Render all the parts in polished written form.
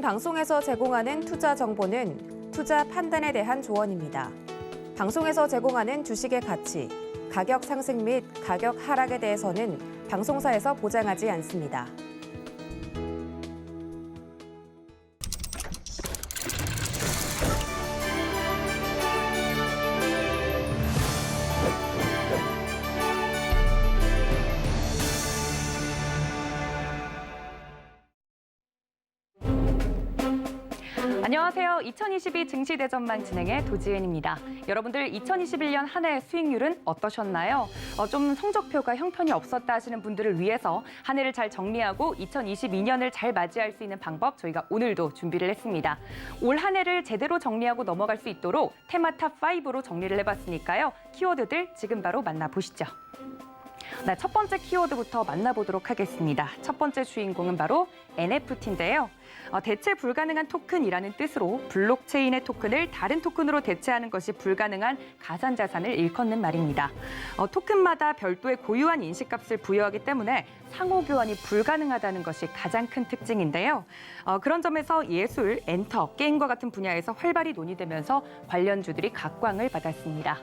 방송에서 제공하는 투자 정보는 투자 판단에 대한 조언입니다. 방송에서 제공하는 주식의 가치, 가격 상승 및 가격 하락에 대해서는 방송사에서 보장하지 않습니다. 안녕하세요. 2022 증시대전망 진행의 도지은입니다. 여러분들 2021년 한 해 수익률은 어떠셨나요? 좀 성적표가 형편이 없었다 하시는 분들을 위해서 한 해를 잘 정리하고 2022년을 잘 맞이할 수 있는 방법 저희가 오늘도 준비를 했습니다. 올 한 해를 제대로 정리하고 넘어갈 수 있도록 테마 탑5로 정리를 해봤으니까요. 키워드들 지금 바로 만나보시죠. 네, 첫 번째 키워드부터 만나보도록 하겠습니다. 첫 번째 주인공은 바로 NFT인데요. 대체 불가능한 토큰이라는 뜻으로 블록체인의 토큰을 다른 토큰으로 대체하는 것이 불가능한 가상자산을 일컫는 말입니다. 토큰마다 별도의 고유한 인식값을 부여하기 때문에 상호 교환이 불가능하다는 것이 가장 큰 특징인데요. 그런 점에서 예술, 엔터, 게임과 같은 분야에서 활발히 논의되면서 관련주들이 각광을 받았습니다.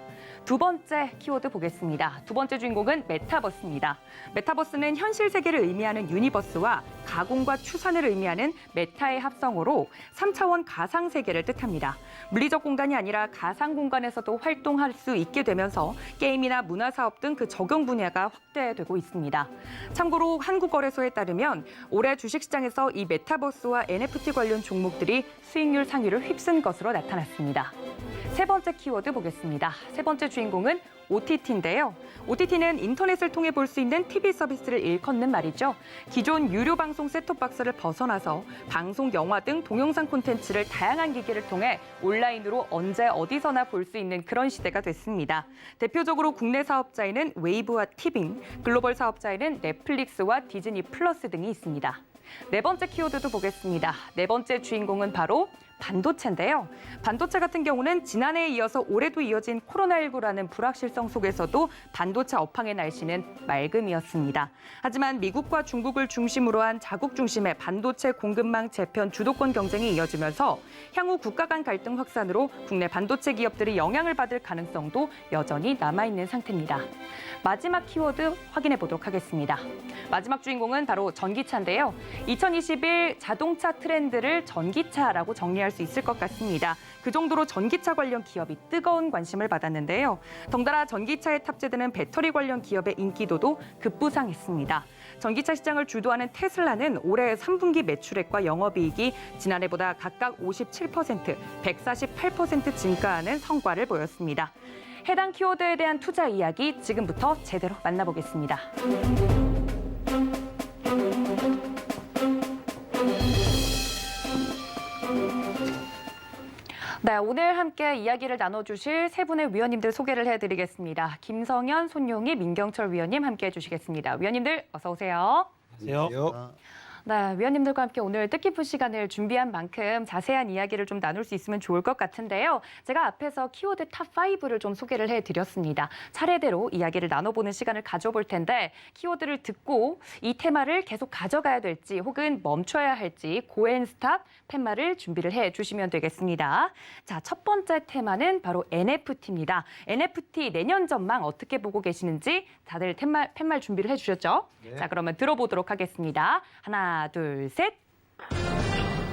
두 번째 키워드 보겠습니다. 두 번째 주인공은 메타버스입니다. 메타버스는 현실 세계를 의미하는 유니버스와 가공과 추산을 의미하는 메타의 합성어로 3차원 가상 세계를 뜻합니다. 물리적 공간이 아니라 가상 공간에서도 활동할 수 있게 되면서 게임이나 문화 사업 등 그 적용 분야가 확대되고 있습니다. 참고로 한국거래소에 따르면 올해 주식시장에서 이 메타버스와 NFT 관련 종목들이 수익률 상위를 휩쓴 것으로 나타났습니다. 세 번째 키워드 보겠습니다. 세 번째 주인공은 OTT인데요. OTT는 인터넷을 통해 볼 수 있는 TV 서비스를 일컫는 말이죠. 기존 유료 방송 셋톱박스를 벗어나서 방송, 영화 등 동영상 콘텐츠를 다양한 기기를 통해 온라인으로 언제 어디서나 볼 수 있는 그런 시대가 됐습니다. 대표적으로 국내 사업자에는 웨이브와 티빙, 글로벌 사업자에는 넷플릭스와 디즈니 플러스 등이 있습니다. 네 번째 키워드도 보겠습니다. 네 번째 주인공은 바로 반도체인데요. 반도체 같은 경우는 지난해에 이어서 올해도 이어진 코로나19라는 불확실성 속에서도 반도체 업황의 날씨는 맑음이었습니다. 하지만 미국과 중국을 중심으로 한 자국 중심의 반도체 공급망 재편 주도권 경쟁이 이어지면서 향후 국가 간 갈등 확산으로 국내 반도체 기업들이 영향을 받을 가능성도 여전히 남아있는 상태입니다. 마지막 키워드 확인해 보도록 하겠습니다. 마지막 주인공은 바로 전기차인데요. 2021 자동차 트렌드를 전기차라고 정리할 수 있을 것 같습니다. 그 정도로 전기차 관련 기업이 뜨거운 관심을 받았는데요. 덩달아 전기차에 탑재되는 배터리 관련 기업의 인기도도 급부상했습니다. 전기차 시장을 주도하는 테슬라는 올해 3분기 매출액과 영업이익이 지난해보다 각각 57%, 148% 증가하는 성과를 보였습니다. 해당 키워드에 대한 투자 이야기 지금부터 제대로 만나보겠습니다. 네, 오늘 함께 이야기를 나눠주실 세 분의 위원님들 소개를 해드리겠습니다. 김성현, 손용희, 민경철 위원님 함께해 주시겠습니다. 위원님들 어서 오세요. 안녕하세요. 네, 위원님들과 함께 오늘 뜻깊은 시간을 준비한 만큼 자세한 이야기를 좀 나눌 수 있으면 좋을 것 같은데요. 제가 앞에서 키워드 탑5를 좀 소개를 해드렸습니다. 차례대로 이야기를 나눠보는 시간을 가져볼 텐데 키워드를 듣고 이 테마를 계속 가져가야 될지 혹은 멈춰야 할지 고앤 스탑 팻말을 준비를 해주시면 되겠습니다. 자, 첫 번째 테마는 바로 NFT입니다. NFT 내년 전망 어떻게 보고 계시는지 다들 팻말 준비를 해주셨죠? 네. 자, 그러면 들어보도록 하겠습니다. 하나, 둘, 셋.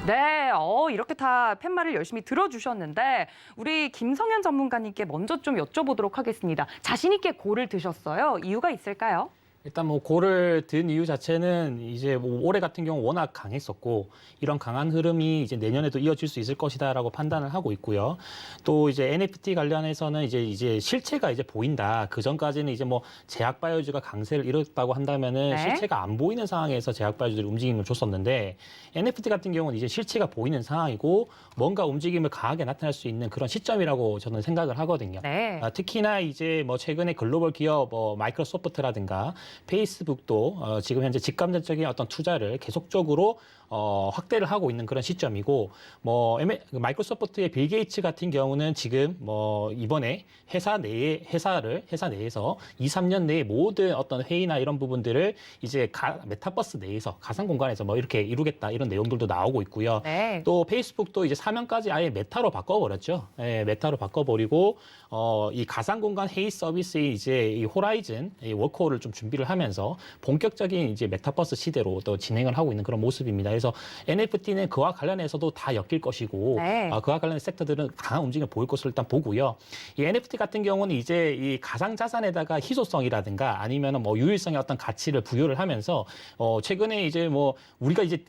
네, 이렇게 다 팻말을 열심히 들어주셨는데 우리 김성현 전문가님께 먼저 좀 여쭤보도록 하겠습니다. 자신 있게 고를 드셨어요. 이유가 있을까요? 일단 뭐 고를 든 이유 자체는 이제 뭐 올해 같은 경우 워낙 강했었고 이런 강한 흐름이 이제 내년에도 이어질 수 있을 것이다라고 판단을 하고 있고요. 또 이제 NFT 관련해서는 이제 실체가 이제 보인다. 그 전까지는 이제 뭐 제약 바이오주가 강세를 이뤘다고 한다면은 네. 실체가 안 보이는 상황에서 제약 바이오주들이 움직임을 줬었는데 NFT 같은 경우는 이제 실체가 보이는 상황이고 뭔가 움직임을 강하게 나타낼 수 있는 그런 시점이라고 저는 생각을 하거든요. 네. 특히나 이제 뭐 최근에 글로벌 기업 마이크로소프트라든가 페이스북도 지금 현재 직감적인 어떤 투자를 계속적으로 확대를 하고 있는 그런 시점이고, 마이크로소프트의 빌 게이츠 같은 경우는 지금 이번에 회사 내에서 2, 3년 내에 모든 어떤 회의나 이런 부분들을 이제 메타버스 내에서 가상 공간에서 이렇게 이루겠다 이런 내용들도 나오고 있고요. 네. 또 페이스북도 이제 사명까지 아예 메타로 바꿔버렸죠. 예, 메타로 바꿔버리고 이 가상 공간 회의 서비스의 이제 이 호라이즌 이 워크홀을 좀 준비를 하면서 본격적인 이제 메타버스 시대로 또 진행을 하고 있는 그런 모습입니다. 그래서 NFT는 그와 관련해서도 다 엮일 것이고, 네. 그와 관련된 섹터들은 강한 움직임을 보일 것으로 일단 보고요. 이 NFT 같은 경우는 이제 이 가상 자산에다가 희소성이라든가 아니면 유일성의 어떤 가치를 부여를 하면서 최근에 이제 우리가 이제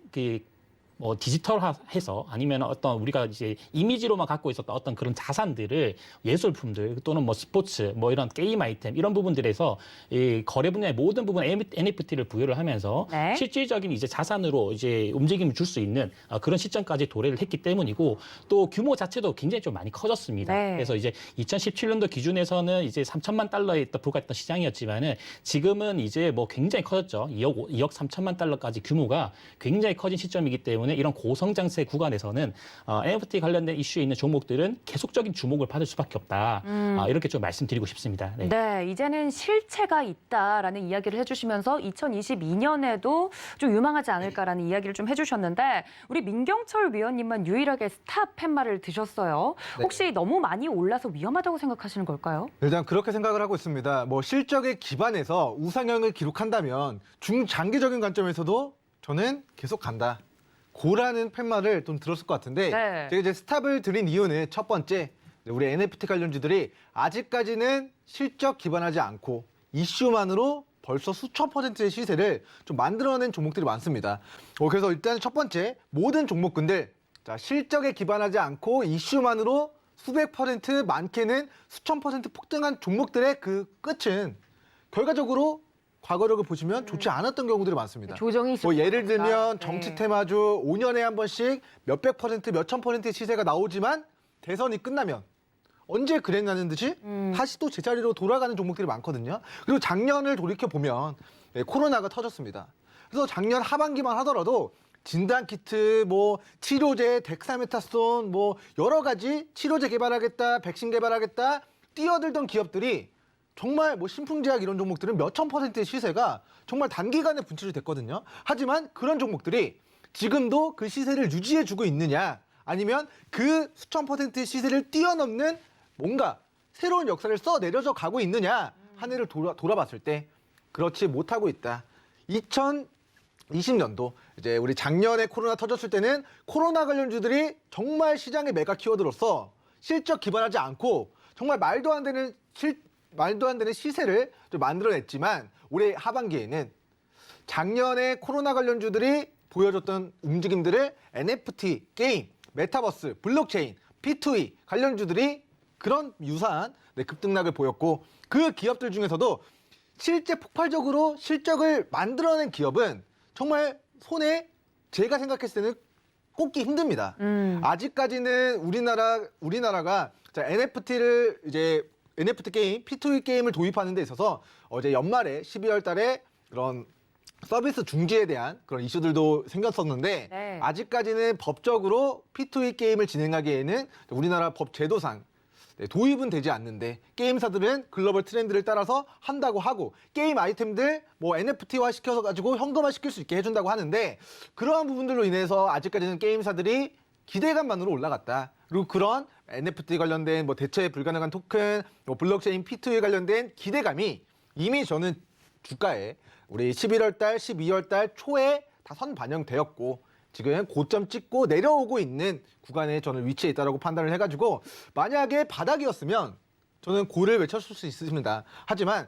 디지털화해서 아니면 어떤 우리가 이제 이미지로만 갖고 있었던 어떤 그런 자산들을 예술품들 또는 스포츠 이런 게임 아이템 이런 부분들에서 이 거래 분야의 모든 부분에 NFT를 부여를 하면서 네. 실질적인 이제 자산으로 이제 움직임을 줄 수 있는 그런 시점까지 도래를 했기 때문이고, 또 규모 자체도 굉장히 좀 많이 커졌습니다. 네. 그래서 이제 2017년도 기준에서는 이제 3천만 달러에 불과했던 시장이었지만은 지금은 이제 굉장히 커졌죠. 2억 3천만 달러까지 규모가 굉장히 커진 시점이기 때문에 이런 고성장세 구간에서는 NFT 관련된 이슈에 있는 종목들은 계속적인 주목을 받을 수밖에 없다. 이렇게 좀 말씀드리고 싶습니다. 네. 네, 이제는 실체가 있다라는 이야기를 해주시면서 2022년에도 좀 유망하지 않을까라는 이야기를 좀 해주셨는데, 우리 민경철 위원님만 유일하게 스타 팻말을 드셨어요. 네. 혹시 너무 많이 올라서 위험하다고 생각하시는 걸까요? 일단 그렇게 생각을 하고 있습니다. 실적에 기반해서 우상향을 기록한다면 중장기적인 관점에서도 저는 계속 간다. 고라는 팻말을 좀 들었을 것 같은데, 네. 제가 이제 스탑을 드린 이유는 첫 번째, 우리 NFT 관련주들이 아직까지는 실적 기반하지 않고 이슈만으로 벌써 수천 %의 시세를 좀 만들어낸 종목들이 많습니다. 그래서 일단 첫 번째, 모든 종목군들 실적에 기반하지 않고 이슈만으로 수백 %, 많게는 수천 % 폭등한 종목들의 그 끝은 결과적으로 과거력을 보시면 좋지 않았던 경우들이 많습니다. 조정이 있을 예를 것 같다. 들면 네. 정치 테마주 5년에 한 번씩 몇백 %, 몇천 %의 시세가 나오지만 대선이 끝나면 언제 그랬냐는 듯이 다시 또 제자리로 돌아가는 종목들이 많거든요. 그리고 작년을 돌이켜보면 코로나가 터졌습니다. 그래서 작년 하반기만 하더라도 진단키트, 치료제, 덱사메타손, 여러 가지 치료제 개발하겠다, 백신 개발하겠다 뛰어들던 기업들이 정말 신풍제약 이런 종목들은 몇천 %의 시세가 정말 단기간에 분출이 됐거든요. 하지만 그런 종목들이 지금도 그 시세를 유지해주고 있느냐, 아니면 그 수천 %의 시세를 뛰어넘는 뭔가 새로운 역사를 써내려져 가고 있느냐, 한 해를 돌아봤을 때 그렇지 못하고 있다. 2020년도 이제 우리 작년에 코로나 터졌을 때는 코로나 관련주들이 정말 시장의 메가 키워드로서 실적 기반하지 않고 정말 말도 안 되는 시세를 좀 만들어냈지만, 올해 하반기에는 작년에 코로나 관련주들이 보여줬던 움직임들을 NFT, 게임, 메타버스, 블록체인, P2E 관련주들이 그런 유사한 급등락을 보였고, 그 기업들 중에서도 실제 폭발적으로 실적을 만들어낸 기업은 정말 손에 제가 생각했을 때는 꼽기 힘듭니다. 아직까지는 우리나라가 NFT를 이제 NFT 게임, P2E 게임을 도입하는 데 있어서 어제 연말에 12월 달에 그런 서비스 중지에 대한 그런 이슈들도 생겼었는데, 네. 아직까지는 법적으로 P2E 게임을 진행하기에는 우리나라 법 제도상 도입은 되지 않는데, 게임사들은 글로벌 트렌드를 따라서 한다고 하고 게임 아이템들 NFT화 시켜서 가지고 현금화 시킬 수 있게 해준다고 하는데, 그러한 부분들로 인해서 아직까지는 게임사들이 기대감만으로 올라갔다. 그리고 그런 NFT 관련된 대체 불가능한 토큰, 블록체인 P2E 관련된 기대감이 이미 저는 주가에 우리 11월 달, 12월 달 초에 다 선 반영되었고, 지금 고점 찍고 내려오고 있는 구간에 저는 위치해 있다고 판단을 해가지고, 만약에 바닥이었으면 저는 고를 외쳤을 수 있습니다. 하지만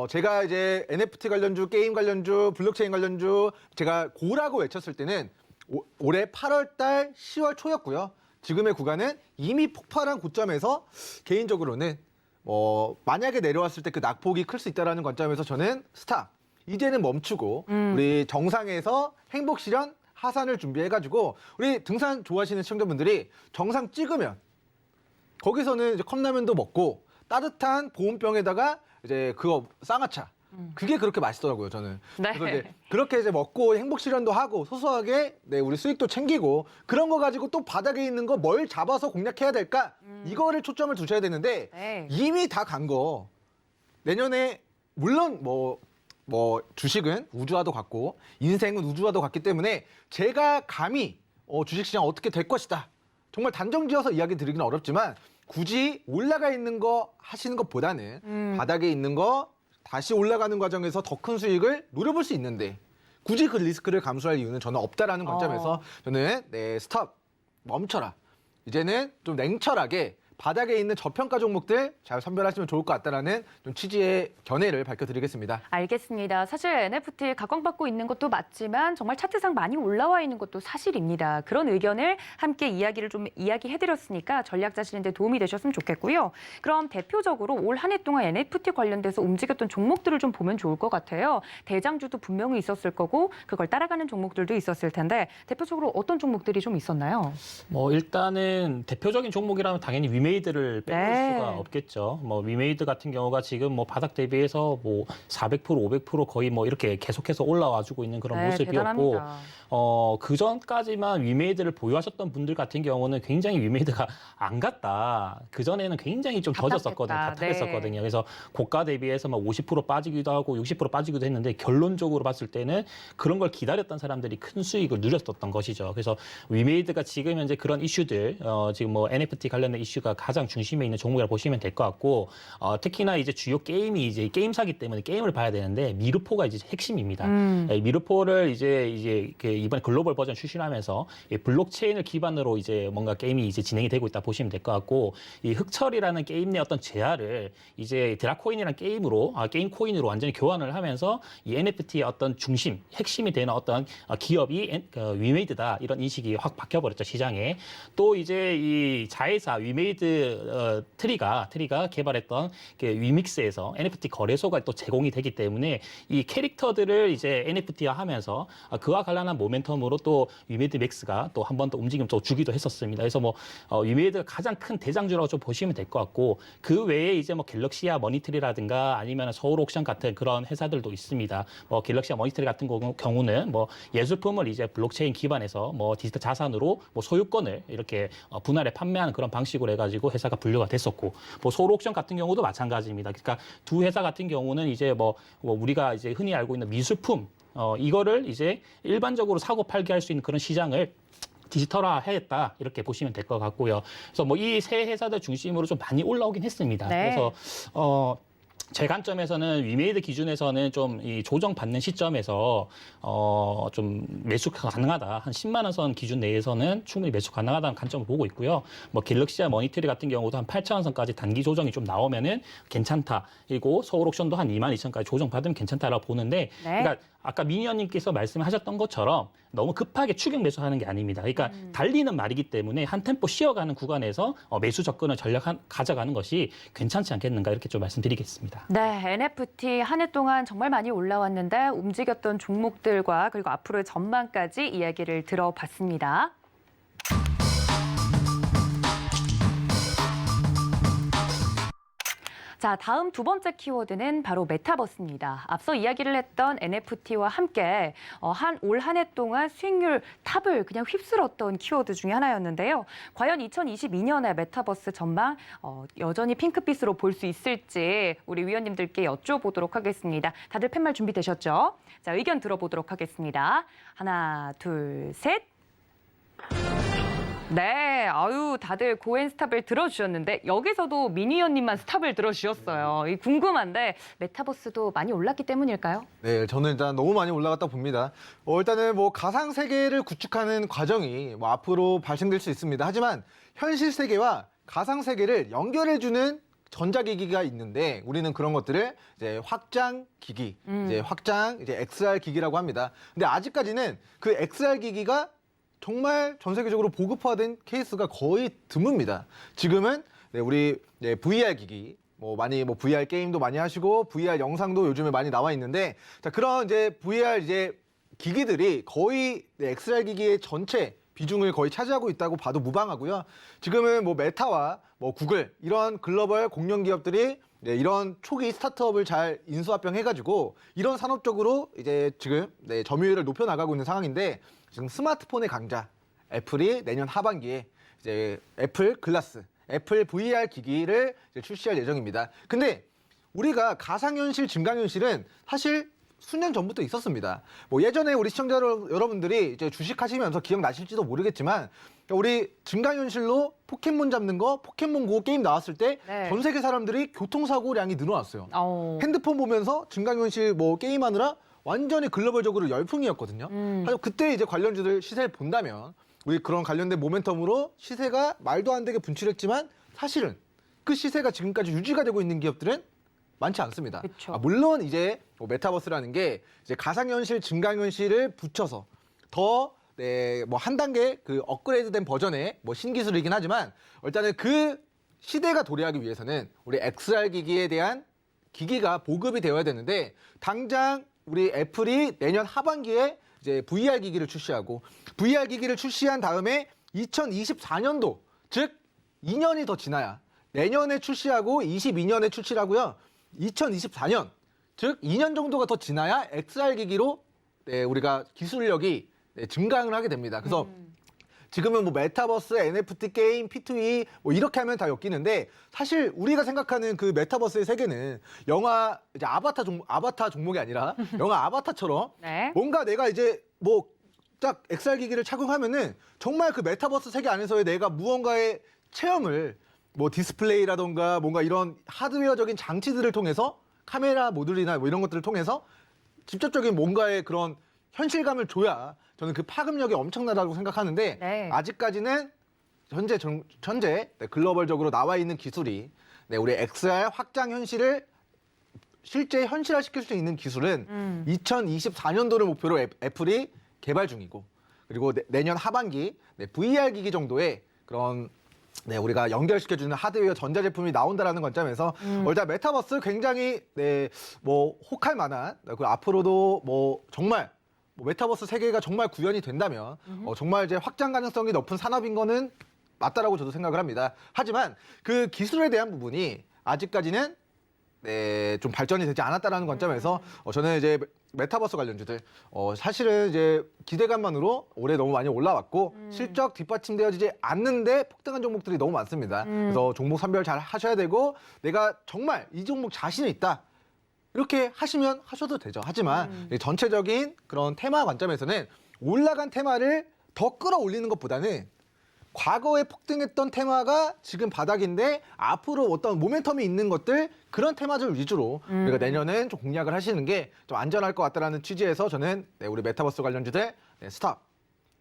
제가 이제 NFT 관련주, 게임 관련주, 블록체인 관련주 제가 고라고 외쳤을 때는 올해 8월 달, 10월 초였고요. 지금의 구간은 이미 폭발한 고점에서 개인적으로는 만약에 내려왔을 때 그 낙폭이 클 수 있다는 관점에서 저는 스탑. 이제는 멈추고 우리 정상에서 행복 실현 하산을 준비해가지고, 우리 등산 좋아하시는 시청자분들이 정상 찍으면 거기서는 이제 컵라면도 먹고 따뜻한 보온병에다가 이제 그거 쌍화차 그게 그렇게 맛있더라고요, 저는. 네. 그래서 이제 그렇게 이제 먹고 행복 실현도 하고 소소하게 네, 우리 수익도 챙기고 그런 거 가지고 또 바닥에 있는 거 뭘 잡아서 공략해야 될까? 이거를 초점을 두셔야 되는데 네. 이미 다 간 거 내년에 물론 뭐 주식은 우주와도 같고 인생은 우주와도 같기 때문에 제가 감히 주식시장 어떻게 될 것이다. 정말 단정지어서 이야기 드리기는 어렵지만 굳이 올라가 있는 거 하시는 것보다는 바닥에 있는 거 다시 올라가는 과정에서 더 큰 수익을 노려볼 수 있는데 굳이 그 리스크를 감수할 이유는 저는 없다라는 관점에서 저는 네, 스톱, 멈춰라. 이제는 좀 냉철하게 바닥에 있는 저평가 종목들 잘 선별하시면 좋을 것 같다라는 좀 취지의 견해를 밝혀드리겠습니다. 알겠습니다. 사실 NFT 각광받고 있는 것도 맞지만 정말 차트상 많이 올라와 있는 것도 사실입니다. 그런 의견을 함께 이야기를 좀 이야기해드렸으니까 전략 짜시는데 도움이 되셨으면 좋겠고요. 그럼 대표적으로 올 한 해 동안 NFT 관련돼서 움직였던 종목들을 좀 보면 좋을 것 같아요. 대장주도 분명히 있었을 거고 그걸 따라가는 종목들도 있었을 텐데 대표적으로 어떤 종목들이 좀 있었나요? 뭐 일단은 대표적인 종목이라면 당연히 위메이드를 빼놓을 네. 수가 없겠죠. 뭐 위메이드 같은 경우가 지금 뭐 바닥 대비해서 뭐 400%, 500% 거의 뭐 이렇게 계속해서 올라와주고 있는 그런 네, 모습이었고, 대단합니다. 그 전까지만 위메이드를 보유하셨던 분들 같은 경우는 굉장히 위메이드가 안 갔다. 그 전에는 굉장히 좀 젖었었거든요. 답답했다. 답답했었거든요. 네. 그래서 고가 대비해서 막 50% 빠지기도 하고 60% 빠지기도 했는데 결론적으로 봤을 때는 그런 걸 기다렸던 사람들이 큰 수익을 누렸었던 것이죠. 그래서 위메이드가 지금 현재 그런 이슈들, 지금 뭐 NFT 관련된 이슈가 가장 중심에 있는 종목이라고 보시면 될 것 같고, 특히나 이제 주요 게임이 이제 게임사기 때문에 게임을 봐야 되는데 미르포가 이제 핵심입니다. 미르포를 이제 그 이번에 글로벌 버전 출시하면서 이 블록체인을 기반으로 이제 뭔가 게임이 이제 진행이 되고 있다 보시면 될 것 같고, 이 흑철이라는 게임 내 어떤 재화를 이제 드라코인이라는 게임으로 게임 코인으로 완전히 교환을 하면서 이 NFT의 어떤 중심, 핵심이 되는 어떤 기업이 위메이드다 이런 인식이 확 바뀌어버렸죠 시장에. 또 이제 이 자회사 위메이드 트리가 개발했던 그 위믹스에서 NFT 거래소가 또 제공이 되기 때문에 이 캐릭터들을 이제 NFT화하면서 그와 관련한 모멘텀으로 또 위메이드 맥스가 또 한 번 더 움직임 또 주기도 했었습니다. 그래서 뭐 위메이드가 가장 큰 대장주라고 좀 보시면 될 것 같고, 그 외에 이제 뭐 갤럭시아 머니트리라든가 아니면 서울 옥션 같은 그런 회사들도 있습니다. 뭐 갤럭시아 머니트리 같은 경우는 뭐 예술품을 이제 블록체인 기반에서 뭐 디지털 자산으로 뭐 소유권을 이렇게 분할해 판매하는 그런 방식으로 해가지고 회사가 분류가 됐었고, 뭐 서울 옥션 같은 경우도 마찬가지입니다. 그러니까 두 회사 같은 경우는 이제 뭐 우리가 이제 흔히 알고 있는 미술품 이거를 이제 일반적으로 사고 팔기 할 수 있는 그런 시장을 디지털화 해야겠다 이렇게 보시면 될 것 같고요. 그래서 뭐 이 세 회사들 중심으로 좀 많이 올라오긴 했습니다. 네. 그래서 제 관점에서는 위메이드 기준에서는 좀 이 조정받는 시점에서 좀 매수가 가능하다. 한 10만 원 선 기준 내에서는 충분히 매수 가능하다는 관점을 보고 있고요. 뭐 갤럭시아 머니터리 같은 경우도 한 8천 원 선까지 단기 조정이 좀 나오면은 괜찮다. 그리고 서울 옥션도 한 2만 2천까지 조정받으면 괜찮다라고 보는데, 네. 그러니까 아까 미니언님께서 말씀하셨던 것처럼 너무 급하게 추격 매수하는 게 아닙니다. 그러니까 달리는 말이기 때문에 한 템포 쉬어가는 구간에서 매수 접근을 가져가는 것이 괜찮지 않겠는가 이렇게 좀 말씀드리겠습니다. 네, NFT 한 해 동안 정말 많이 올라왔는데 움직였던 종목들과 그리고 앞으로의 전망까지 이야기를 들어봤습니다. 자, 다음 두 번째 키워드는 바로 메타버스입니다. 앞서 이야기를 했던 NFT와 함께 올 한 해 동안 수익률 탑을 그냥 휩쓸었던 키워드 중에 하나였는데요. 과연 2022년에 메타버스 전망 여전히 핑크빛으로 볼 수 있을지 우리 위원님들께 여쭤보도록 하겠습니다. 다들 팻말 준비되셨죠? 자, 의견 들어보도록 하겠습니다. 하나, 둘, 셋. 네, 다들 고엔 스탑을 들어주셨는데 여기서도 미니언님만 스탑을 들어주셨어요. 궁금한데 메타버스도 많이 올랐기 때문일까요? 네, 저는 일단 너무 많이 올라갔다 봅니다. 일단은 뭐 가상 세계를 구축하는 과정이 뭐 앞으로 발생될 수 있습니다. 하지만 현실 세계와 가상 세계를 연결해주는 전자기기가 있는데 우리는 그런 것들을 이제 확장 기기, 이제 XR 기기라고 합니다. 근데 아직까지는 그 XR 기기가 정말 전 세계적으로 보급화된 케이스가 거의 드뭅니다. 지금은 우리 VR 기기, VR 게임도 많이 하시고 VR 영상도 요즘에 많이 나와 있는데, 자, 그런 이제 VR 기기들이 거의 XR 기기의 전체 비중을 거의 차지하고 있다고 봐도 무방하고요. 지금은 뭐 메타와 뭐 구글 이런 글로벌 공룡 기업들이 네, 이런 초기 스타트업을 잘 인수합병해가지고 이런 산업적으로 이제 지금 네, 점유율을 높여 나가고 있는 상황인데 지금 스마트폰의 강자 애플이 내년 하반기에 이제 애플 글라스, 애플 VR 기기를 이제 출시할 예정입니다. 근데 우리가 가상현실, 증강현실은 사실 수년 전부터 있었습니다. 뭐 예전에 우리 시청자 여러분들이 이제 주식하시면서 기억나실지도 모르겠지만 우리 증강현실로 포켓몬 잡는 거, 포켓몬고 게임 나왔을 때 전 네. 세계 사람들이 교통사고량이 늘어났어요. 어. 핸드폰 보면서 증강현실 뭐 게임하느라 완전히 글로벌적으로 열풍이었거든요. 하지만 그때 이제 관련주들 시세를 본다면 우리 그런 관련된 모멘텀으로 시세가 말도 안 되게 분출했지만 사실은 그 시세가 지금까지 유지가 되고 있는 기업들은 많지 않습니다. 그쵸. 물론 이제 뭐 메타버스라는 게 이제 가상현실, 증강현실을 붙여서 더 네, 뭐 한 단계 그 업그레이드된 버전의 뭐 신기술이긴 하지만 일단은 그 시대가 도래하기 위해서는 우리 XR 기기에 대한 기기가 보급이 되어야 되는데 당장 우리 애플이 내년 하반기에 이제 VR 기기를 출시하고 VR 기기를 출시한 다음에 2024년도 즉 2년이 더 지나야 내년에 출시하고 22년에 출시를 하고요. 2024년 즉 2년 정도가 더 지나야 XR 기기로 네, 우리가 기술력이 네, 증강을 하게 됩니다. 그래서 지금은 뭐 메타버스, NFT 게임, P2E 뭐 이렇게 하면 다 엮이는데 사실 우리가 생각하는 그 메타버스의 세계는 영화 이제 아바타 종목이 아니라 영화 아바타처럼 네. 뭔가 내가 이제 뭐 딱 XR 기기를 착용하면은 정말 그 메타버스 세계 안에서의 내가 무언가의 체험을 뭐 디스플레이라던가 뭔가 이런 하드웨어적인 장치들을 통해서 카메라 모듈이나 뭐 이런 것들을 통해서 직접적인 뭔가의 그런 현실감을 줘야 저는 그 파급력이 엄청나다고 생각하는데 네. 아직까지는 현재 네, 글로벌적으로 나와 있는 기술이 네, 우리 XR 확장 현실을 실제 현실화시킬 수 있는 기술은 2024년도를 목표로 애플이 개발 중이고 그리고 내년 하반기 네, VR 기기 정도의 그런 네, 우리가 연결시켜주는 하드웨어 전자제품이 나온다라는 관점에서 일단 메타버스 굉장히 네, 뭐 혹할 만한 그 앞으로도 뭐 정말 뭐 메타버스 세계가 정말 구현이 된다면 정말 이제 확장 가능성이 높은 산업인 거는 맞다라고 저도 생각을 합니다. 하지만 그 기술에 대한 부분이 아직까지는 네, 좀 발전이 되지 않았다라는 관점에서 저는 이제 메타버스 관련주들 사실은 이제 기대감만으로 올해 너무 많이 올라왔고 실적 뒷받침되어지지 않는데 폭등한 종목들이 너무 많습니다. 그래서 종목 선별 잘 하셔야 되고 내가 정말 이 종목 자신이 있다. 이렇게 하시면 하셔도 되죠. 하지만 전체적인 그런 테마 관점에서는 올라간 테마를 더 끌어올리는 것보다는 과거에 폭등했던 테마가 지금 바닥인데 앞으로 어떤 모멘텀이 있는 것들 그런 테마들 위주로 우리가 내년엔 좀 공략을 하시는 게 좀 안전할 것 같다라는 취지에서 저는 네, 우리 메타버스 관련주들 네, 스탑.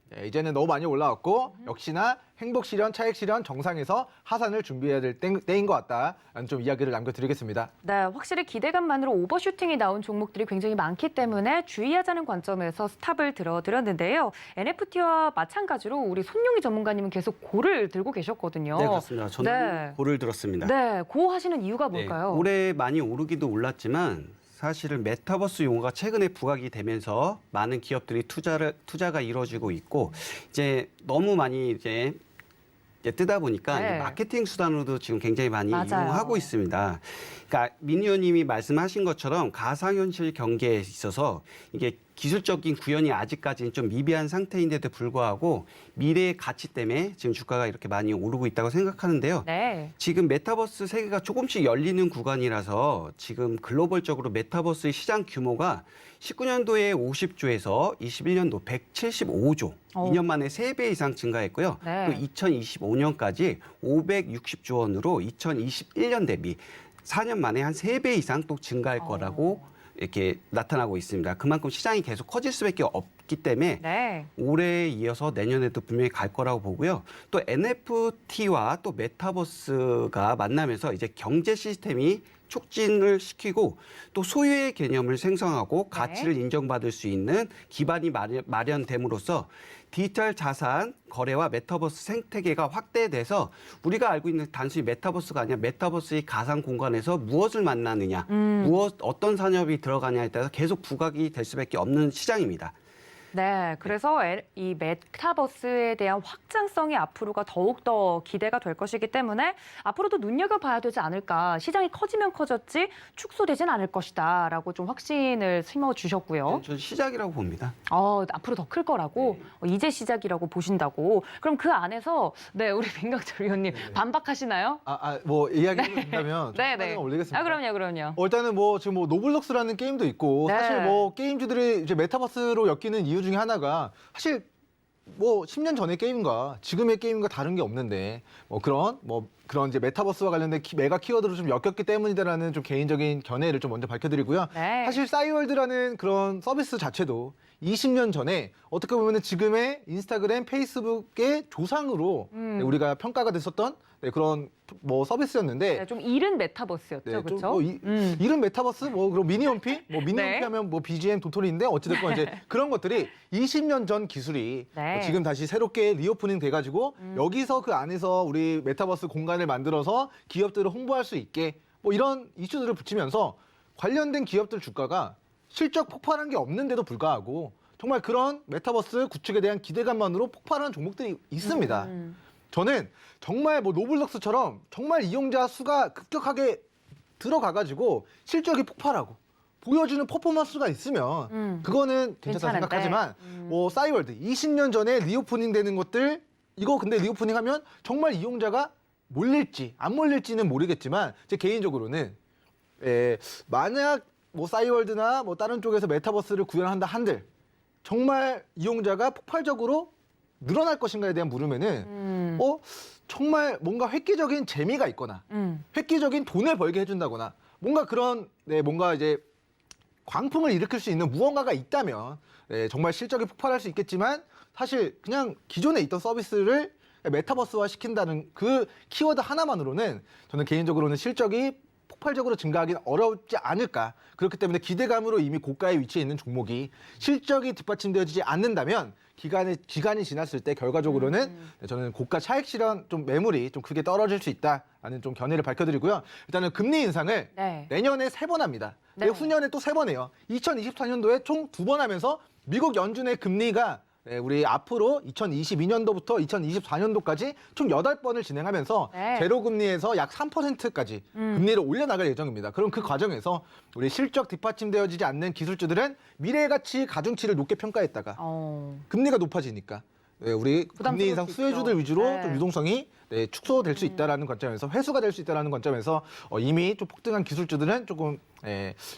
네, 이제는 너무 많이 올라왔고 역시나 행복실현, 차익실현 정상에서 하산을 준비해야 될 때인 것 같다라는 좀 이야기를 남겨드리겠습니다. 네, 확실히 기대감만으로 오버슈팅이 나온 종목들이 굉장히 많기 때문에 주의하자는 관점에서 스탑을 들어드렸는데요. NFT와 마찬가지로 우리 손용희 전문가님은 계속 고를 들고 계셨거든요. 네, 그렇습니다. 저는 네. 고를 들었습니다. 네, 고 하시는 이유가 네, 뭘까요? 올해 많이 오르기도 올랐지만 사실은 메타버스 용어가 최근에 부각이 되면서 많은 기업들이 투자가 이루어지고 있고 이제 너무 많이 이제 뜨다 보니까 네. 이제 마케팅 수단으로도 지금 굉장히 많이 맞아요. 이용하고 있습니다. 그러니까 민 의원님이 말씀하신 것처럼 가상현실 경계에 있어서 이게 기술적인 구현이 아직까지는 좀 미비한 상태인데도 불구하고 미래의 가치 때문에 지금 주가가 이렇게 많이 오르고 있다고 생각하는데요. 네. 지금 메타버스 세계가 조금씩 열리는 구간이라서 지금 글로벌적으로 메타버스의 시장 규모가 19년도에 50조에서 21년도 175조, 2년 만에 3배 이상 증가했고요. 네. 또 2025년까지 560조 원으로 2021년 대비 4년 만에 한 3배 이상 또 증가할 거라고 이렇게 나타나고 있습니다. 그만큼 시장이 계속 커질 수밖에 없기 때문에 네. 올해에 이어서 내년에도 분명히 갈 거라고 보고요. 또 NFT와 또 메타버스가 만나면서 이제 경제 시스템이 촉진을 시키고 또 소유의 개념을 생성하고 가치를 인정받을 수 있는 기반이 마련됨으로써 디지털 자산 거래와 메타버스 생태계가 확대돼서 우리가 알고 있는 단순히 메타버스가 아니라 메타버스의 가상 공간에서 무엇을 만나느냐, 어떤 산업이 들어가냐에 따라서 계속 부각이 될 수밖에 없는 시장입니다. 네, 그래서 이 메타버스에 대한 확장성이 앞으로가 더욱더 기대가 될 것이기 때문에 앞으로도 눈여겨봐야 되지 않을까. 시장이 커지면 커졌지 축소되진 않을 것이다 라고 좀 확신을 심어주셨고요. 저는 시작이라고 봅니다. 앞으로 더 클 거라고 이제 시작이라고 보신다고. 그럼 그 안에서 네 우리 민강철 의원님 반박하시나요? 뭐 이야기를 된다면 네네. 올리겠습니다. 그럼요. 일단은 뭐 지금 뭐 노블록스라는 게임도 있고 네. 사실 뭐 게임주들이 이제 메타버스로 엮이는 이유 중에 하나가 사실 뭐 10년 전의 게임과 지금의 게임과 다른 게 없는데 그런 이제 메타버스와 관련된 메가 키워드로 좀 엮였기 때문이다라는 좀 개인적인 견해를 좀 먼저 밝혀드리고요. 네. 사실 싸이월드라는 그런 서비스 자체도 20년 전에 어떻게 보면은 지금의 인스타그램, 페이스북의 조상으로 우리가 평가가 됐었던 그런 뭐 서비스였는데 네, 좀 이른 메타버스였죠, 좀 그렇죠? 뭐 이런 메타버스 뭐 그럼 미니홈피 뭐 미니홈피 네. 하면 뭐 BGM 도토리인데 어찌됐건 이제 그런 것들이 20년 전 기술이 네. 지금 다시 새롭게 리오프닝 돼가지고 여기서 그 안에서 우리 메타버스 공간을 만들어서 기업들을 홍보할 수 있게 뭐 이런 이슈들을 붙이면서 관련된 기업들 주가가 실적 폭발한 게 없는데도 불구하고 정말 그런 메타버스 구축에 대한 기대감만으로 폭발하는 종목들이 있습니다. 저는 정말 뭐 노블록스처럼 정말 이용자 수가 급격하게 들어가가지고 실적이 폭발하고 보여주는 퍼포먼스가 있으면 그거는 괜찮다 괜찮은데. 생각하지만 뭐 싸이월드 20년 전에 리오프닝 되는 것들 이거 근데 리오프닝 하면 정말 이용자가 몰릴지 안 몰릴지는 모르겠지만 제 개인적으로는 만약 뭐 싸이월드나 뭐 다른 쪽에서 메타버스를 구현한다 한들 정말 이용자가 폭발적으로 늘어날 것인가에 대한 물으면은 정말 뭔가 획기적인 재미가 있거나 획기적인 돈을 벌게 해준다거나 뭔가 그런 뭔가 이제 광풍을 일으킬 수 있는 무언가가 있다면 정말 실적이 폭발할 수 있겠지만 사실 그냥 기존에 있던 서비스를 메타버스화 시킨다는 그 키워드 하나만으로는 저는 개인적으로는 실적이 폭발적으로 증가하기는 어렵지 않을까. 그렇기 때문에 기대감으로 이미 고가에 위치해 있는 종목이 실적이 뒷받침되어지지 않는다면 기간이 지났을 때 결과적으로는 저는 고가 차익 실현 좀 매물이 좀 크게 떨어질 수 있다라는 좀 견해를 밝혀드리고요. 일단은 금리 인상을 네. 내년에 3번 합니다. 네. 후년에 또 3번 해요. 2024년도에 총 2번 하면서 미국 연준의 금리가 우리 앞으로 2022년도부터 2024년도까지 총 8번을 진행하면서 네. 제로금리에서 약 3%까지 금리를 올려나갈 예정입니다. 그럼 그 과정에서 우리 실적 뒷받침되어지지 않는 기술주들은 미래가치 가중치를 높게 평가했다가 금리가 높아지니까 우리 금리 인상 수 수혜주들 있죠. 위주로 네. 좀 유동성이 축소될 수 있다라는 관점에서 회수가 될 수 있다라는 관점에서 이미 좀 폭등한 기술주들은 조금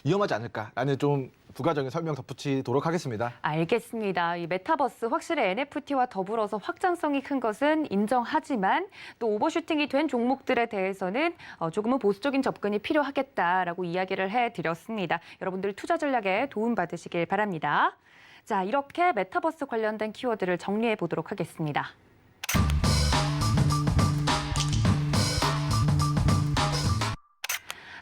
위험하지 않을까라는 좀 부가적인 설명 덧붙이도록 하겠습니다. 알겠습니다. 이 메타버스 확실히 NFT와 더불어서 확장성이 큰 것은 인정하지만 또 오버슈팅이 된 종목들에 대해서는 조금은 보수적인 접근이 필요하겠다라고 이야기를 해드렸습니다. 여러분들 투자 전략에 도움받으시길 바랍니다. 자, 이렇게 메타버스 관련된 키워드를 정리해 보도록 하겠습니다.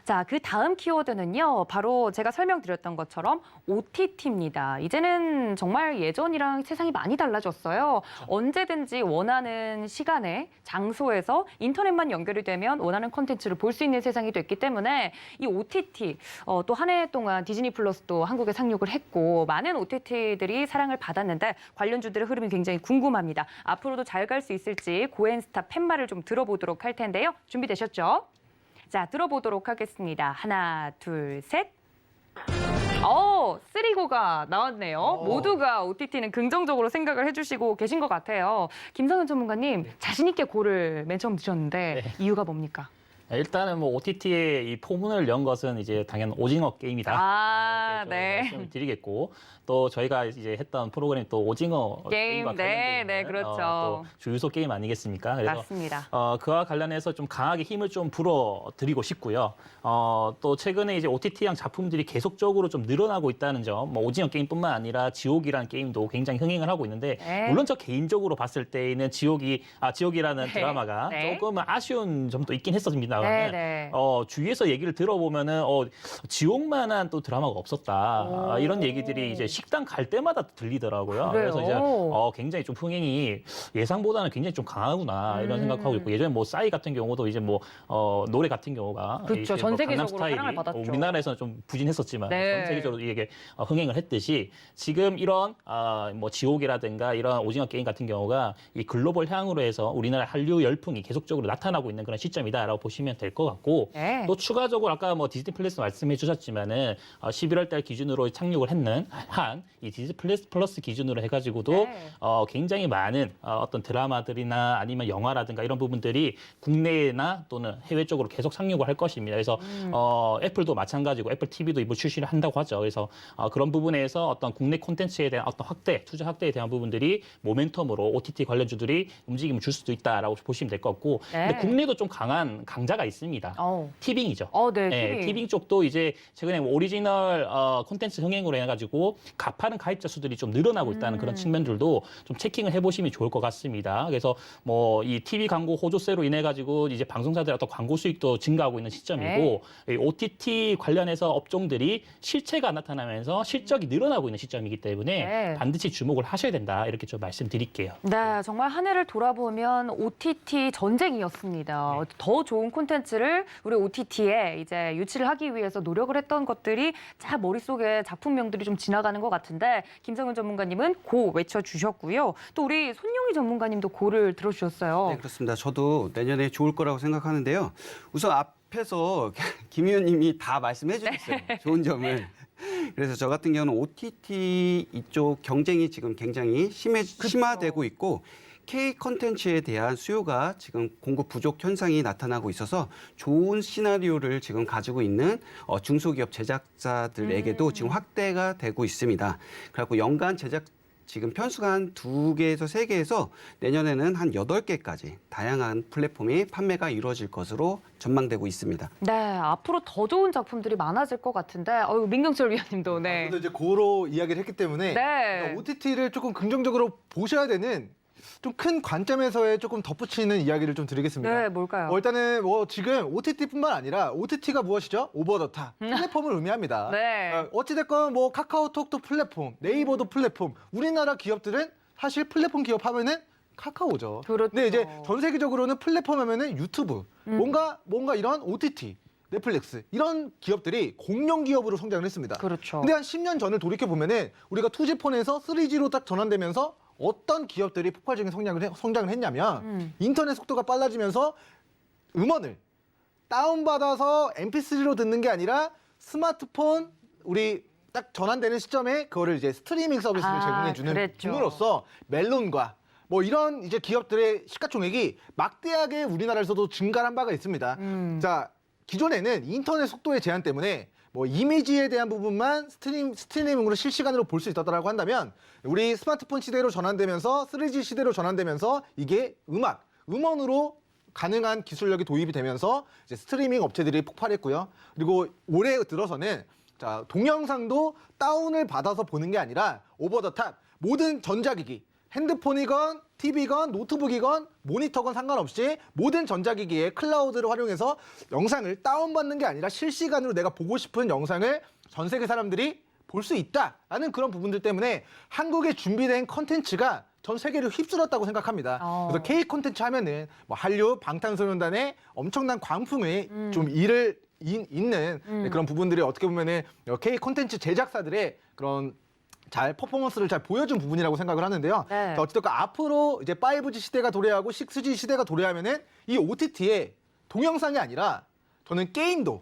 자, 그 다음 키워드는요. 바로 제가 설명드렸던 것처럼 OTT입니다. 이제는 정말 예전이랑 세상이 많이 달라졌어요. 언제든지 원하는 시간에, 장소에서 인터넷만 연결이 되면 원하는 콘텐츠를 볼 수 있는 세상이 됐기 때문에 이 OTT, 또 한 해 동안 디즈니 플러스도 한국에 상륙을 했고 많은 OTT들이 사랑을 받았는데 관련주들의 흐름이 굉장히 궁금합니다. 앞으로도 잘 갈 수 있을지 고엔스타 팻말을 좀 들어보도록 할 텐데요. 준비되셨죠? 자, 들어보도록 하겠습니다. 하나, 둘, 셋. 쓰리고가 나왔네요. 모두가 OTT는 긍정적으로 생각을 해주시고 계신 것 같아요. 김성현 전문가님, 자신 있게 고를 맨 처음 드셨는데 이유가 뭡니까? 일단은 뭐 OTT에 이 포문을 연 것은 이제 당연 오징어 게임이다. 이렇게 좀 네. 말씀을 드리겠고 또 저희가 이제 했던 프로그램이 또 오징어 게임, 게임과 관련된 네, 그렇죠. 또 주유소 게임 아니겠습니까? 그래서 맞습니다. 그와 관련해서 좀 강하게 힘을 좀 불어드리고 싶고요. 또 최근에 이제 OTT형 작품들이 계속적으로 좀 늘어나고 있다는 점, 뭐 오징어 게임뿐만 아니라 지옥이라는 게임도 굉장히 흥행을 하고 있는데 네. 물론 저 개인적으로 봤을 때에는 지옥이라는 네. 드라마가 네. 조금 아쉬운 점도 있긴 했었습니다. 나가면 네네. 주위에서 얘기를 들어보면은 지옥만한 또 드라마가 없었다. 이런 얘기들이 이제 식당 갈 때마다 들리더라고요. 그래요? 그래서 이제 굉장히 좀 흥행이 예상보다는 굉장히 좀 강하구나 이런 생각하고 있고 예전에 뭐 싸이 같은 경우도 이제 뭐 노래 같은 경우가 그렇죠. 이제 전 뭐 세계적으로 강남스타일이 사랑을 받았죠. 우리나라에서는 좀 부진했었지만 네. 전 세계적으로 이게 흥행을 했듯이 지금 이런 뭐 지옥이라든가 이런 오징어 게임 같은 경우가 이 글로벌 향으로 해서 우리나라 한류 열풍이 계속적으로 나타나고 있는 그런 시점이다라고 보시면 될 것 같고 네. 또 추가적으로 아까 뭐 디즈니 플러스 말씀해 주셨지만은 11월 달 기준으로 착륙을 했는 한 이 디즈니 플러스 기준으로 해가지고도 네. 굉장히 많은 어떤 드라마들이나 아니면 영화라든가 이런 부분들이 국내나 또는 해외 쪽으로 계속 상륙을 할 것입니다. 그래서 애플도 마찬가지고 애플 TV도 이번 출시를 한다고 하죠. 그래서 그런 부분에서 어떤 국내 콘텐츠에 대한 어떤 확대, 투자 확대에 대한 부분들이 모멘텀으로 OTT 관련주들이 움직임을 줄 수도 있다라고 보시면 될 것 같고, 네. 근데 국내도 좀 강한 강자가 있습니다. 티빙이죠. 네, 네, 티빙 쪽도 이제 최근에 뭐 오리지널 콘텐츠 흥행으로 해가지고 가파른 가입자 수들이 좀 늘어나고 있다는 그런 측면들도 좀 체킹을 해보시면 좋을 것 같습니다. 그래서 뭐 이 TV 광고 호조세로 인해 가지고 이제 방송사들의 어떤 광고 수익도 증가하고 있는 시점이고 이 OTT 관련해서 업종들이 실체가 나타나면서 실적이 늘어나고 있는 시점이기 때문에 네. 반드시 주목을 하셔야 된다 이렇게 좀 말씀드릴게요. 네, 정말 한 해를 돌아보면 OTT 전쟁이었습니다. 더 좋은 콘텐츠를 우리 OTT에 이제 유치를 하기 위해서 노력을 했던 것들이 자 머릿속에 작품명들이 좀 지나가는 것 같은데 김성윤 전문가님은 고 외쳐주셨고요. 또 우리 손용희 전문가님도 고를 들어주셨어요. 네, 그렇습니다. 저도 내년에 좋을 거라고 생각하는데요. 우선 앞에서 김 의원님이 다 말씀해 주셨어요. 좋은 점을. 그래서 저 같은 경우는 OTT 이쪽 경쟁이 지금 굉장히 심화되고 있고 K 콘텐츠에 대한 수요가 지금 공급 부족 현상이 나타나고 있어서 좋은 시나리오를 지금 가지고 있는 중소기업 제작자들에게도 지금 확대가 되고 있습니다. 그래갖고 연간 제작 지금 편수가 한 2개에서 3개에서 내년에는 한 8개까지 다양한 플랫폼이 판매가 이루어질 것으로 전망되고 있습니다. 네, 앞으로 더 좋은 작품들이 많아질 것 같은데 민경철 위원님도 네. 저도 이제 고로 이야기를 했기 때문에 네. OTT를 조금 긍정적으로 보셔야 되는 좀 큰 관점에서의 조금 덧붙이는 이야기를 좀 드리겠습니다. 네, 뭘까요? 일단은 뭐 지금 OTT뿐만 아니라 OTT가 무엇이죠? 오버 더 탑 플랫폼을 의미합니다. 네. 어찌됐건 뭐 카카오톡도 플랫폼, 네이버도 플랫폼. 우리나라 기업들은 사실 플랫폼 기업 하면은 카카오죠. 그렇죠. 근데 이제 전 세계적으로는 플랫폼 하면은 유튜브, 뭔가 이런 OTT, 넷플릭스 이런 기업들이 공룡 기업으로 성장을 했습니다. 그렇죠. 근데 한 10년 전을 돌이켜 보면은 우리가 2G폰에서 3G로 딱 전환되면서 어떤 기업들이 폭발적인 성장을 했냐면 인터넷 속도가 빨라지면서 음원을 다운받아서 MP3로 듣는 게 아니라 스마트폰 우리 딱 전환되는 시점에 그거를 이제 스트리밍 서비스를 제공해주는 그랬죠. 부분으로서 멜론과 뭐 이런 이제 기업들의 시가총액이 막대하게 우리나라에서도 증가한 바가 있습니다. 자, 기존에는 인터넷 속도의 제한 때문에 뭐 이미지에 대한 부분만 스트리밍으로 실시간으로 볼 수 있었다라고 한다면 우리 스마트폰 시대로 전환되면서 3G 시대로 전환되면서 이게 음원으로 가능한 기술력이 도입이 되면서 이제 스트리밍 업체들이 폭발했고요. 그리고 올해 들어서는 자, 동영상도 다운을 받아서 보는 게 아니라 오버 더 탑 모든 전자기기 핸드폰이건 TV건 노트북이건 모니터건 상관없이 모든 전자기기에 클라우드를 활용해서 영상을 다운받는 게 아니라 실시간으로 내가 보고 싶은 영상을 전 세계 사람들이 볼 수 있다라는 그런 부분들 때문에 한국에 준비된 컨텐츠가 전 세계를 휩쓸었다고 생각합니다. 그래서 K 콘텐츠 하면은 뭐 한류 방탄소년단의 엄청난 광풍에 좀 일을 잇는 그런 부분들이 어떻게 보면은 K 콘텐츠 제작사들의 그런 퍼포먼스를 잘 보여준 부분이라고 생각을 하는데요. 네. 어쨌든 앞으로 이제 5G 시대가 도래하고 6G 시대가 도래하면은 이 OTT에 동영상이 아니라 저는 게임도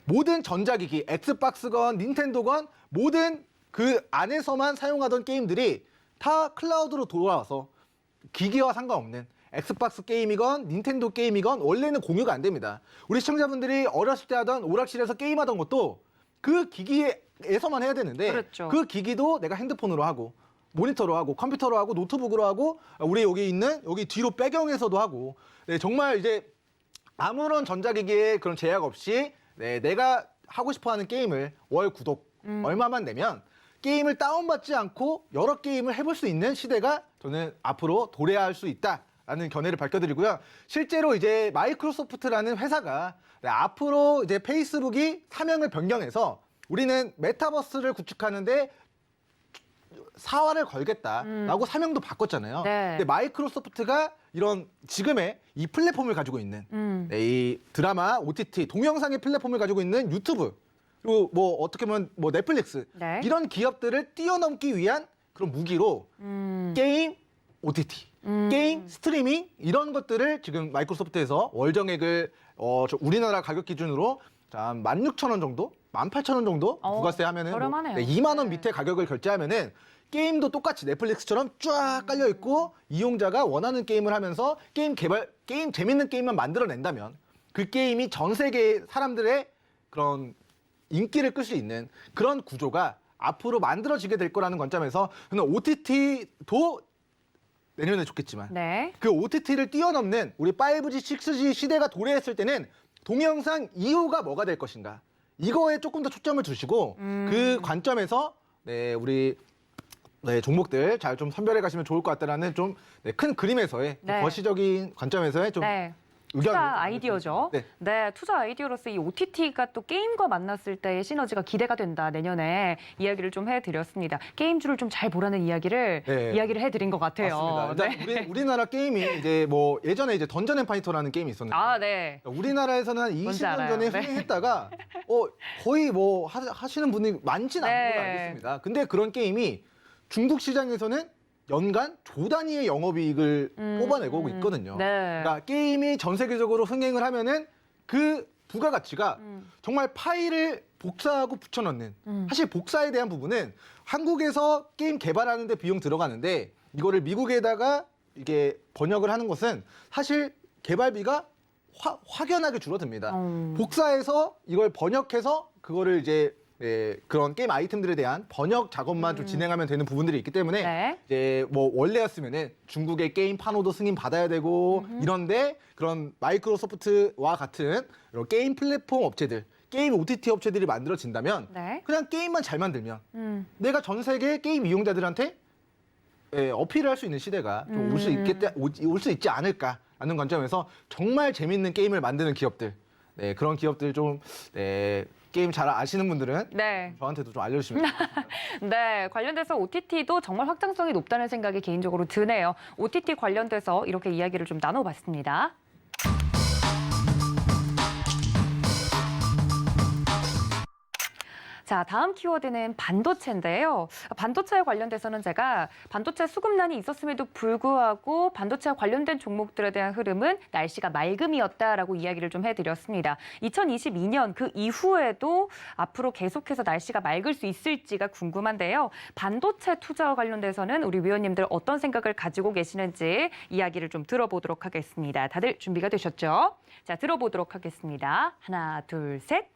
모든 전자기기, 엑스박스건 닌텐도건 모든 그 안에서만 사용하던 게임들이 다 클라우드로 돌아와서 기기와 상관없는 엑스박스 게임이건 닌텐도 게임이건 원래는 공유가 안 됩니다. 우리 시청자분들이 어렸을 때 하던 오락실에서 게임하던 것도 그 기기에서만 해야 되는데 그렇죠. 그 기기도 내가 핸드폰으로 하고 모니터로 하고 컴퓨터로 하고 노트북으로 하고 우리 여기 뒤로 배경에서도 하고 정말 이제 아무런 전자기기에 그런 제약 없이 내가 하고 싶어하는 게임을 월 구독 얼마만 내면 게임을 다운받지 않고 여러 게임을 해볼 수 있는 시대가 저는 앞으로 도래할 수 있다. 않을까라는 견해를 밝혀드리고요. 실제로 이제 마이크로소프트라는 회사가 앞으로 이제 페이스북이 사명을 변경해서 우리는 메타버스를 구축하는데 사활을 걸겠다라고 사명도 바꿨잖아요. 네. 근데 마이크로소프트가 이런 지금의 이 플랫폼을 가지고 있는 이 드라마, OTT, 동영상의 플랫폼을 가지고 있는 유튜브, 그리고 뭐 어떻게 보면 뭐 넷플릭스 네. 이런 기업들을 뛰어넘기 위한 그런 무기로 게임, OTT, 게임, 스트리밍 이런 것들을 지금 마이크로소프트에서 월정액을 우리나라 가격 기준으로 한 16,000원 정도, 18,000원 정도 부가세 하면은 저렴하네요. 2만 원 네. 밑에 가격을 결제하면은 게임도 똑같이 넷플릭스처럼 쫙 깔려 있고 이용자가 원하는 게임을 하면서 게임 재밌는 게임만 만들어낸다면 그 게임이 전 세계 사람들의 그런 인기를 끌 수 있는 그런 구조가 앞으로 만들어지게 될 거라는 관점에서 저는 OTT도 내년에 좋겠지만 네. 그 OTT를 뛰어넘는 우리 5G, 6G 시대가 도래했을 때는 동영상 이후가 뭐가 될 것인가 이거에 조금 더 초점을 두시고 그 관점에서 네, 우리 종목들 잘 좀 선별해 가시면 좋을 것 같다라는 좀 큰 그림에서의 네. 거시적인 관점에서의 좀 네. 의견을 투자 아이디어죠. 네. 네, 투자 아이디어로서 이 OTT가 또 게임과 만났을 때의 시너지가 기대가 된다. 내년에 이야기를 좀 해드렸습니다. 게임주를 좀 잘 보라는 이야기를 네. 이야기를 해드린 것 같아요. 맞습니다. 일단 우리나라 게임이 이제 뭐 예전에 이제 던전 앤 파이터라는 게임이 있었는데 아, 네. 우리나라에서는 한 뭔지 20년 알아요. 전에 네. 흥행했다가 거의 뭐 하시는 분이 많진 않은 네. 걸로 알고 있습니다. 근데 그런 게임이 중국 시장에서는 연간 조 단위의 영업이익을 뽑아내고 있거든요. 네. 그러니까 게임이 전 세계적으로 흥행을 하면은 그 부가가치가 정말 파일을 복사하고 붙여넣는 사실 복사에 대한 부분은 한국에서 게임 개발하는데 비용 들어가는데 이거를 미국에다가 이게 번역을 하는 것은 사실 개발비가 확연하게 줄어듭니다. 복사해서 이걸 번역해서 그거를 이제 그런 게임 아이템들에 대한 번역 작업만 좀 진행하면 되는 부분들이 있기 때문에 네. 이제 뭐 원래였으면은 중국의 게임 판호도 승인 받아야 되고 이런데 그런 마이크로소프트와 같은 이런 게임 플랫폼 업체들, 게임 OTT 업체들이 만들어진다면 네. 그냥 게임만 잘 만들면 내가 전 세계 게임 이용자들한테 어필을 할 수 있는 시대가 좀 올 수 있지 않을까라는 관점에서 정말 재밌는 게임을 만드는 기업들, 그런 기업들 좀 게임 잘 아시는 분들은 네. 저한테도 좀 알려주시면 좋겠습니다. 네, 관련돼서 OTT도 정말 확장성이 높다는 생각이 개인적으로 드네요. OTT 관련돼서 이렇게 이야기를 좀 나눠봤습니다. 자, 다음 키워드는 반도체인데요. 반도체에 관련돼서는 제가 반도체 수급난이 있었음에도 불구하고 반도체와 관련된 종목들에 대한 흐름은 날씨가 맑음이었다라고 이야기를 좀 해드렸습니다. 2022년 그 이후에도 앞으로 계속해서 날씨가 맑을 수 있을지가 궁금한데요. 반도체 투자와 관련돼서는 우리 위원님들 어떤 생각을 가지고 계시는지 이야기를 좀 들어보도록 하겠습니다. 다들 준비가 되셨죠? 자, 들어보도록 하겠습니다. 하나, 둘, 셋.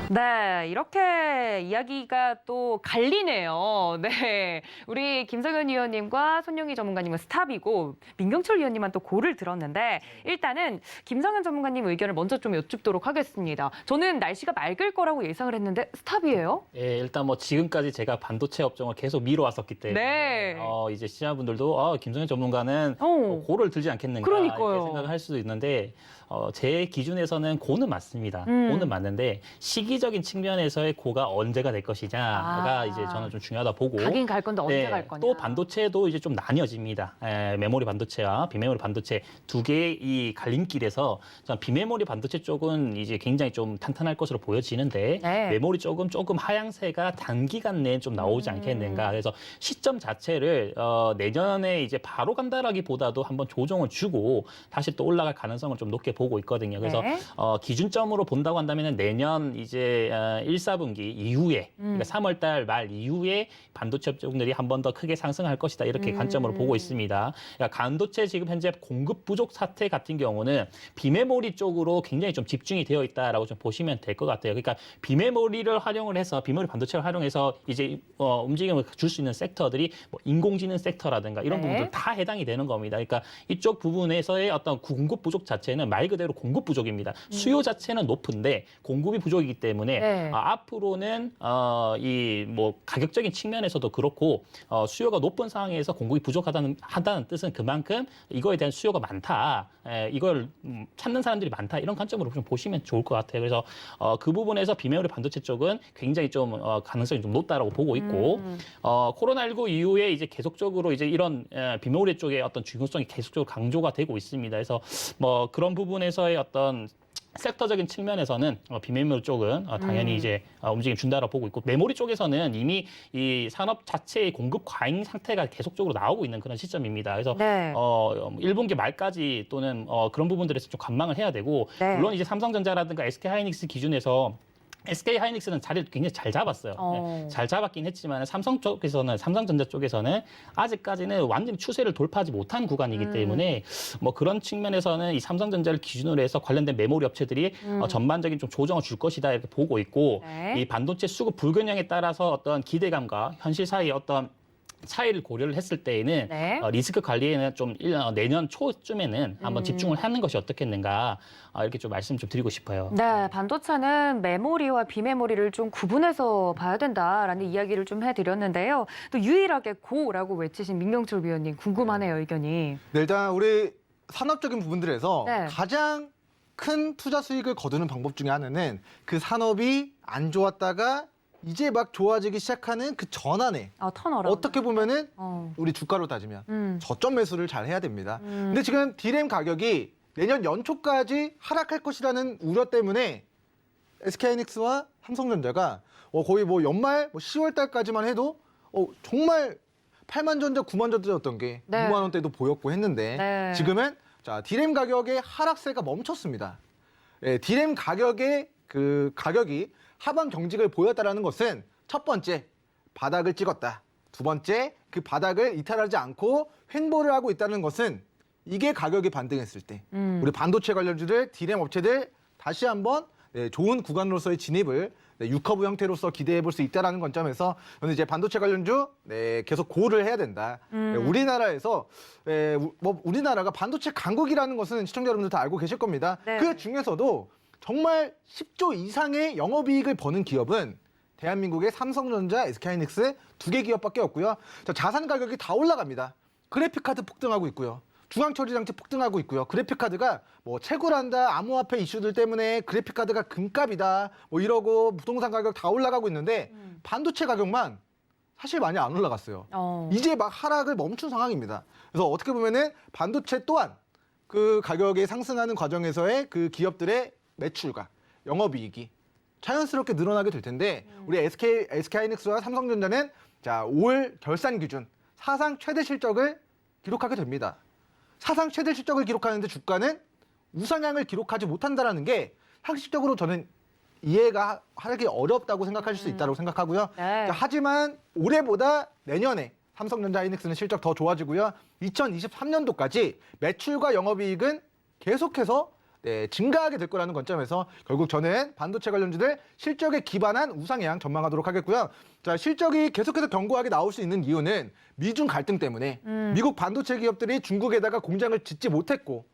네, 이렇게 이야기가 또 갈리네요. 네, 우리 김성현 위원님과 손용희 전문가님은 스탑이고 민경철 위원님은 또 고를 들었는데 일단은 김성현 전문가님 의견을 먼저 좀 여쭙도록 하겠습니다. 저는 날씨가 맑을 거라고 예상을 했는데 스탑이에요? 예, 일단 뭐 지금까지 제가 반도체 업종을 계속 미뤄왔었기 때문에 네. 이제 시청자분들도 김성현 전문가는 고를 들지 않겠는가 그러니까요. 이렇게 생각을 할 수도 있는데 제 기준에서는 고는 맞습니다. 고는 맞는데 시기적인 측면에서의 고가 언제가 될 것이냐가 이제 저는 좀 중요하다 보고 가긴 갈 건데 언제 갈 거냐. 또 반도체도 이제 좀 나뉘어집니다. 메모리 반도체와 비메모리 반도체 두 개의 이 갈림길에서 비메모리 반도체 쪽은 이제 굉장히 좀 탄탄할 것으로 보여지는데 네. 메모리 쪽은 조금 하향세가 단기간 내에 좀 나오지 않겠는가. 그래서 시점 자체를 내년에 이제 바로 간다라기보다도 한번 조정을 주고 다시 또 올라갈 가능성을 좀 높게 보고 있거든요. 그래서 네. 기준점으로 본다고 한다면 내년 이제 1, 4분기 이후에 그러니까 3월 달 말 이후에 반도체 업종들이 한 번 더 크게 상승할 것이다. 이렇게 관점으로 보고 있습니다. 그러니까 반도체 지금 현재 공급 부족 사태 같은 경우는 비메모리 쪽으로 굉장히 좀 집중이 되어 있다라고 좀 보시면 될 것 같아요. 그러니까 비메모리를 활용을 해서 비메모리 반도체를 활용해서 이제 움직임을 줄 수 있는 섹터들이 뭐 인공지능 섹터라든가 이런 네. 부분들 다 해당이 되는 겁니다. 그러니까 이쪽 부분에서의 어떤 공급 부족 자체는 말 그대로 공급 부족입니다. 수요 자체는 높은데 공급이 부족이기 때문에 때문에 네. 앞으로는 이 뭐 가격적인 측면에서도 그렇고 수요가 높은 상황에서 공급이 부족하다는 뜻은 그만큼 이거에 대한 수요가 많다. 이걸 찾는 사람들이 많다. 이런 관점으로 좀 보시면 좋을 것 같아요. 그래서 그 부분에서 비메모리 반도체 쪽은 굉장히 좀 가능성이 좀 높다라고 보고 있고 코로나19 이후에 이제 계속적으로 이제 이런 비메모리 쪽의 어떤 중요성이 계속적으로 강조가 되고 있습니다. 그래서 뭐 그런 부분에서의 어떤 섹터적인 측면에서는 비메모리 쪽은 당연히 이제 움직임 준다라고 보고 있고 메모리 쪽에서는 이미 이 산업 자체의 공급 과잉 상태가 계속적으로 나오고 있는 그런 시점입니다. 그래서 네. 1분기 말까지 또는 그런 부분들에서 좀 관망을 해야 되고 네. 물론 이제 삼성전자라든가 SK하이닉스 기준에서 SK하이닉스는 자리를 굉장히 잘 잡았어요. 네, 잘 잡았긴 했지만 삼성전자 쪽에서는 아직까지는 완전히 추세를 돌파하지 못한 구간이기 때문에 뭐 그런 측면에서는 이 삼성전자를 기준으로 해서 관련된 메모리 업체들이 전반적인 좀 조정을 줄 것이다 이렇게 보고 있고 네. 이 반도체 수급 불균형에 따라서 어떤 기대감과 현실 사이의 어떤 차이를 고려를 했을 때에는 네. 리스크 관리에는 좀 내년 초쯤에는 한번 집중을 하는 것이 어떻겠는가 이렇게 좀 말씀 좀 드리고 싶어요. 네, 반도체는 메모리와 비메모리를 좀 구분해서 봐야 된다라는 이야기를 좀 해드렸는데요. 또 유일하게 고라고 외치신 민경철 위원님 궁금하네요, 의견이. 네, 일단 우리 산업적인 부분들에서 네. 가장 큰 투자 수익을 거두는 방법 중에 하나는 그 산업이 안 좋았다가 이제 막 좋아지기 시작하는 그 전환에 턴어라운드. 어떻게 보면은 어. 우리 주가로 따지면 음. 저점 매수를 잘 해야 됩니다. 근데 지금 D램 가격이 내년 연초까지 하락할 것이라는 우려 때문에 SK하이닉스와 삼성전자가 거의 뭐 연말 10월 달까지만 해도 정말 8만 전자, 9만 전자였던 게 네. 6만 원대도 보였고 했는데 네. 지금은 자 D램 가격의 하락세가 멈췄습니다. D램 가격의 그 가격이 하방 경직을 보였다라는 것은 첫 번째 바닥을 찍었다. 두 번째 그 바닥을 이탈하지 않고 횡보를 하고 있다는 것은 이게 가격이 반등했을 때 우리 반도체 관련주들, D램 업체들 다시 한번 좋은 구간으로서의 진입을 U커브 형태로서 기대해 볼 수 있다라는 관점에서 저는 이제 반도체 관련주 계속 고를 해야 된다. 우리나라에서 우리나라가 반도체 강국이라는 것은 시청자 여러분들 다 알고 계실 겁니다. 네. 그 중에서도 정말 10조 이상의 영업이익을 버는 기업은 대한민국의 삼성전자, SK하이닉스 두 개 기업밖에 없고요. 자산 가격이 다 올라갑니다. 그래픽카드 폭등하고 있고요. 중앙처리장치 폭등하고 있고요. 그래픽카드가 뭐 채굴한다, 암호화폐 이슈들 때문에 그래픽카드가 금값이다, 뭐 이러고 부동산 가격 다 올라가고 있는데 반도체 가격만 사실 많이 안 올라갔어요. 이제 막 하락을 멈춘 상황입니다. 그래서 어떻게 보면은 반도체 또한 그 가격이 상승하는 과정에서의 그 기업들의 매출과 영업이익이 자연스럽게 늘어나게 될 텐데 우리 SK하이닉스와 삼성전자는 자, 올 결산 기준 사상 최대 실적을 기록하게 됩니다. 사상 최대 실적을 기록하는데 주가는 우상향을 기록하지 못한다라는 게 상식적으로 저는 이해가 하기 어렵다고 생각하실 수 있다고 생각하고요. 네. 자, 하지만 올해보다 내년에 삼성전자 하이닉스는 실적 더 좋아지고요. 2023년도까지 매출과 영업이익은 계속해서 증가하게 될 거라는 관점에서 결국 저는 반도체 관련주들 실적에 기반한 우상향 전망하도록 하겠고요. 자, 실적이 계속해서 견고하게 나올 수 있는 이유는 미중 갈등 때문에 미국 반도체 기업들이 중국에다가 공장을 짓지 못했고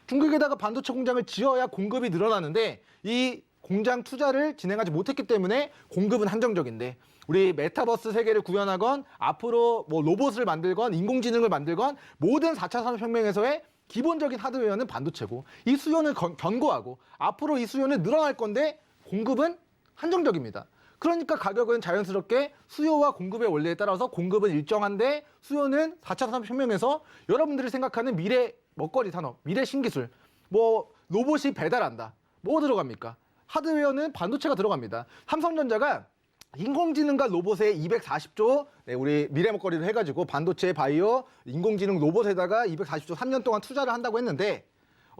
중국에다가 반도체 공장을 지어야 공급이 늘어나는데 이 공장 투자를 진행하지 못했기 때문에 공급은 한정적인데 우리 메타버스 세계를 구현하건 앞으로 뭐 로봇을 만들건 인공지능을 만들건 모든 4차 산업혁명에서의 기본적인 하드웨어는 반도체고 이 수요는 견고하고 앞으로 이 수요는 늘어날 건데 공급은 한정적입니다. 그러니까 가격은 자연스럽게 수요와 공급의 원리에 따라서 공급은 일정한데 수요는 4차 산업혁명에서 여러분들이 생각하는 미래 먹거리 산업, 미래 신기술, 뭐 로봇이 배달한다. 뭐 들어갑니까? 하드웨어는 반도체가 들어갑니다. 삼성전자가 인공지능과 로봇에 240조 우리 미래 먹거리를 해가지고 반도체, 바이오, 인공지능 로봇에다가 240조 3년 동안 투자를 한다고 했는데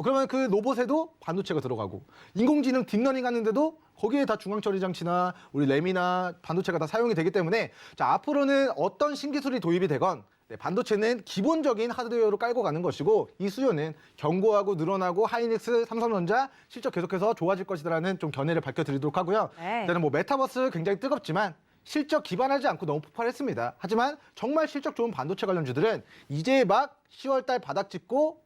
그러면 그 로봇에도 반도체가 들어가고 인공지능 딥러닝 하는데도 거기에 다 중앙처리 장치나 우리 램이나 반도체가 다 사용이 되기 때문에 자, 앞으로는 어떤 신기술이 도입이 되건 반도체는 기본적인 하드웨어로 깔고 가는 것이고 이 수요는 견고하고 늘어나고 하이닉스, 삼성전자 실적 계속해서 좋아질 것이라는 좀 견해를 밝혀드리도록 하고요. 네. 일단은 뭐 메타버스 굉장히 뜨겁지만 실적 기반하지 않고 너무 폭발했습니다. 하지만 정말 실적 좋은 반도체 관련주들은 이제 막 10월 달 바닥 짚고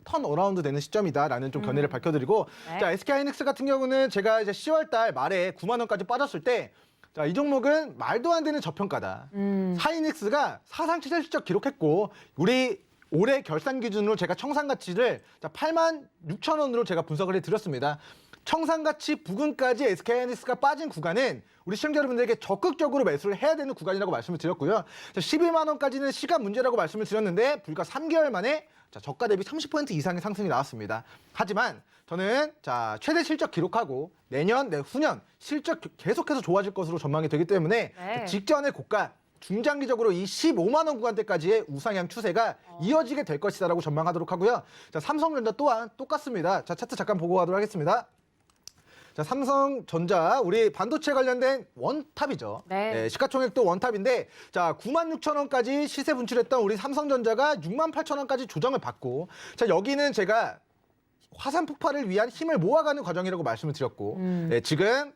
턴 어라운드 되는 시점이다라는 좀 견해를 밝혀드리고 네. 자 SK하이닉스 같은 경우는 제가 이제 10월달 말에 9만 원까지 빠졌을 때 자, 이 종목은 말도 안 되는 저평가다. 하이닉스가 사상 최저 실적 기록했고 우리 올해 결산 기준으로 제가 청산 가치를 8만 6천 원으로 제가 분석을 해드렸습니다. 청산 가치 부근까지 SK하이닉스가 빠진 구간은 우리 시청자 여러분들에게 적극적으로 매수를 해야 되는 구간이라고 말씀을 드렸고요. 12만 원까지는 시간 문제라고 말씀을 드렸는데 불과 3개월 만에 저가 대비 30% 이상의 상승이 나왔습니다. 하지만 저는 최대 실적 기록하고 내년, 내후년 실적 계속해서 좋아질 것으로 전망이 되기 때문에 네. 직전의 고가 중장기적으로 이 15만 원 구간대까지의 우상향 추세가 이어지게 될 것이다라고 전망하도록 하고요. 자, 삼성전자 또한 똑같습니다. 자, 차트 잠깐 보고 가도록 하겠습니다. 자, 삼성전자 우리 반도체 관련된 원탑이죠. 네. 시가총액도 원탑인데 자, 9만 6천 원까지 시세 분출했던 우리 삼성전자가 6만 8천 원까지 조정을 받고 자, 여기는 제가 화산 폭발을 위한 힘을 모아가는 과정이라고 말씀을 드렸고 지금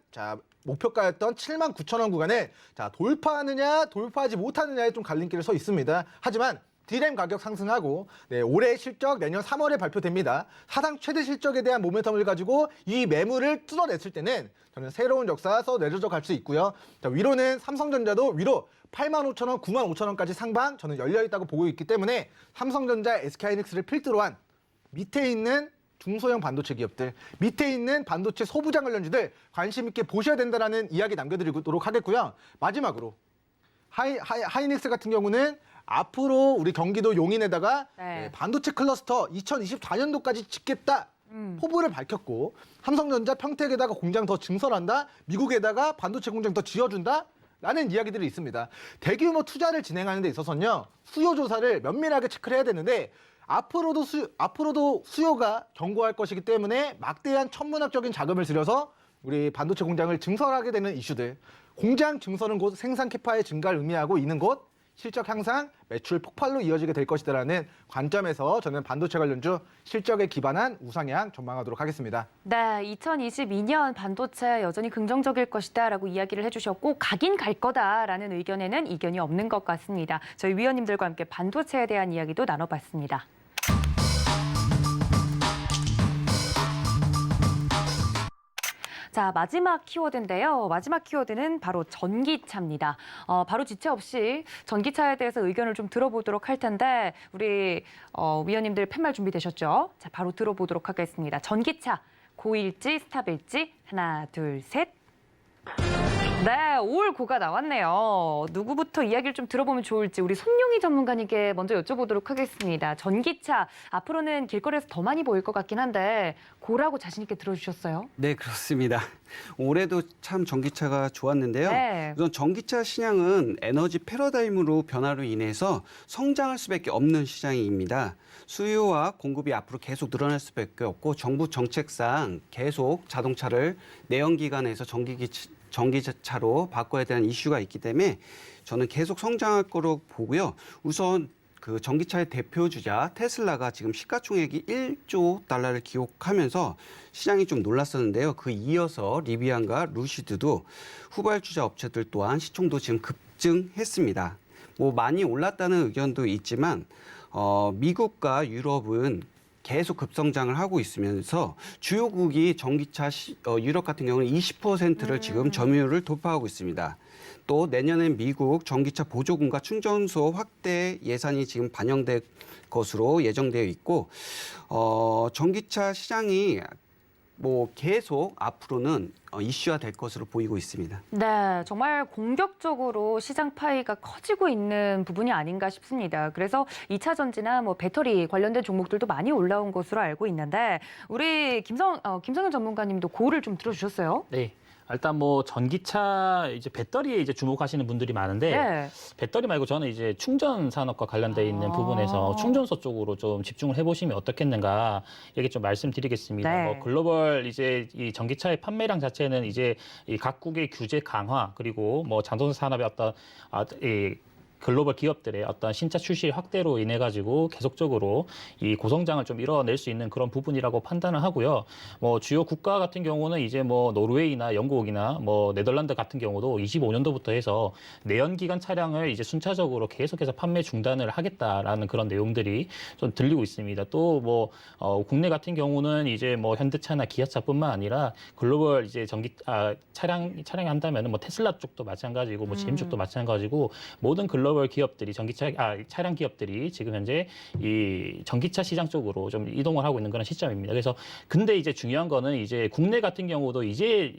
목표가였던 7만 9천 원 구간을 돌파하느냐 돌파하지 못하느냐에 좀 갈림길에 서 있습니다. 하지만 D램 가격 상승하고 올해 실적 내년 3월에 발표됩니다. 사상 최대 실적에 대한 모멘텀을 가지고 이 매물을 뚫어냈을 때는 저는 새로운 역사 써 내려져 갈 수 있고요. 자, 위로는 삼성전자도 위로 8만 5천 원, 9만 5천 원까지 상방 저는 열려 있다고 보고 있기 때문에 삼성전자, SK하이닉스를 필두로 한 밑에 있는 중소형 반도체 기업들, 밑에 있는 반도체 소부장 관련주들 관심 있게 보셔야 된다라는 이야기 남겨드리도록 하겠고요. 마지막으로 하이닉스 같은 경우는 앞으로 우리 경기도 용인에다가 네. 반도체 클러스터 2024년도까지 짓겠다. 포부를 밝혔고 삼성전자 평택에다가 공장 더 증설한다. 미국에다가 반도체 공장 더 지어준다. 라는 이야기들이 있습니다. 대규모 투자를 진행하는 데 있어서는요. 수요 조사를 면밀하게 체크를 해야 되는데 앞으로도 수요가 견고할 것이기 때문에 막대한 천문학적인 자금을 들여서 우리 반도체 공장을 증설하게 되는 이슈들. 공장 증설은 곧 생산 캐파의 증가를 의미하고 있는 곳. 실적 향상, 매출 폭발로 이어지게 될 것이다라는 관점에서 저는 반도체 관련주 실적에 기반한 우상향 전망하도록 하겠습니다. 네, 2022년 반도체 여전히 긍정적일 것이다라고 이야기를 해주셨고 가긴 갈 거다라는 의견에는 이견이 없는 것 같습니다. 저희 위원님들과 함께 반도체에 대한 이야기도 나눠봤습니다. 자, 마지막 키워드인데요. 마지막 키워드는 바로 전기차입니다. 바로 지체 없이 전기차에 대해서 의견을 좀 들어보도록 할 텐데 우리 위원님들 팻말 준비되셨죠? 자, 바로 들어보도록 하겠습니다. 전기차, 고일지, 스탑일지, 하나, 둘, 셋. 네, 올 고가 나왔네요. 누구부터 이야기를 좀 들어보면 좋을지 우리 손용희 전문가님께 먼저 여쭤보도록 하겠습니다. 전기차, 앞으로는 길거리에서 더 많이 보일 것 같긴 한데 고라고 자신 있게 들어주셨어요? 네, 그렇습니다. 올해도 참 전기차가 좋았는데요. 네. 우선 전기차 시장은 에너지 패러다임으로 변화로 인해서 성장할 수밖에 없는 시장입니다. 수요와 공급이 앞으로 계속 늘어날 수밖에 없고 정부 정책상 계속 자동차를 내연기관에서 전기차로 바꿔야 되는 이슈가 있기 때문에 저는 계속 성장할 거로 보고요. 우선 그 전기차의 대표주자 테슬라가 지금 시가총액이 1조 달러를 기록하면서 시장이 좀 놀랐었는데요. 그 이어서 리비안과 루시드도 후발주자 업체들 또한 시총도 지금 급증했습니다. 많이 올랐다는 의견도 있지만 미국과 유럽은 계속 급성장을 하고 있으면서 주요국이 전기차 유럽 같은 경우는 20%를 지금 점유율을 돌파하고 있습니다. 또 내년엔 미국 전기차 보조금과 충전소 확대 예산이 지금 반영될 것으로 예정되어 있고 전기차 시장이 계속 앞으로는 이슈화 될 것으로 보이고 있습니다. 네, 정말 공격적으로 시장 파이가 커지고 있는 부분이 아닌가 싶습니다. 그래서 2차 전지나 배터리 관련된 종목들도 많이 올라온 것으로 알고 있는데 우리 김성현 전문가님도 고를 좀 들어주셨어요? 네. 일단 전기차 이제 배터리에 이제 주목하시는 분들이 많은데 네. 배터리 말고 저는 이제 충전 산업과 관련돼 있는 부분에서 충전소 쪽으로 좀 집중을 해보시면 어떻겠는가 이렇게 좀 말씀드리겠습니다. 네. 글로벌 이제 이 전기차의 판매량 자체는 이제 이 각국의 규제 강화 그리고 자동차 산업의 어떤 이 글로벌 기업들의 어떤 신차 출시 확대로 인해 가지고 계속적으로 이 고성장을 좀 이뤄낼 수 있는 그런 부분이라고 판단을 하고요. 뭐 주요 국가 같은 경우는 이제 뭐 노르웨이나 영국이나 뭐 네덜란드 같은 경우도 25년도부터 해서 내연기관 차량을 이제 순차적으로 계속해서 판매 중단을 하겠다라는 그런 내용들이 좀 들리고 있습니다. 또 뭐 국내 같은 경우는 이제 뭐 현대차나 기아차뿐만 아니라 글로벌 이제 차량이 한다면은 뭐 테슬라 쪽도 마찬가지고 뭐 GM 쪽도 마찬가지고 모든 글로벌 기업들이 차량 기업들이 지금 현재 이 전기차 시장 쪽으로 좀 이동을 하고 있는 그런 시점입니다. 그래서 근데 이제 중요한 거는 이제 국내 같은 경우도 이제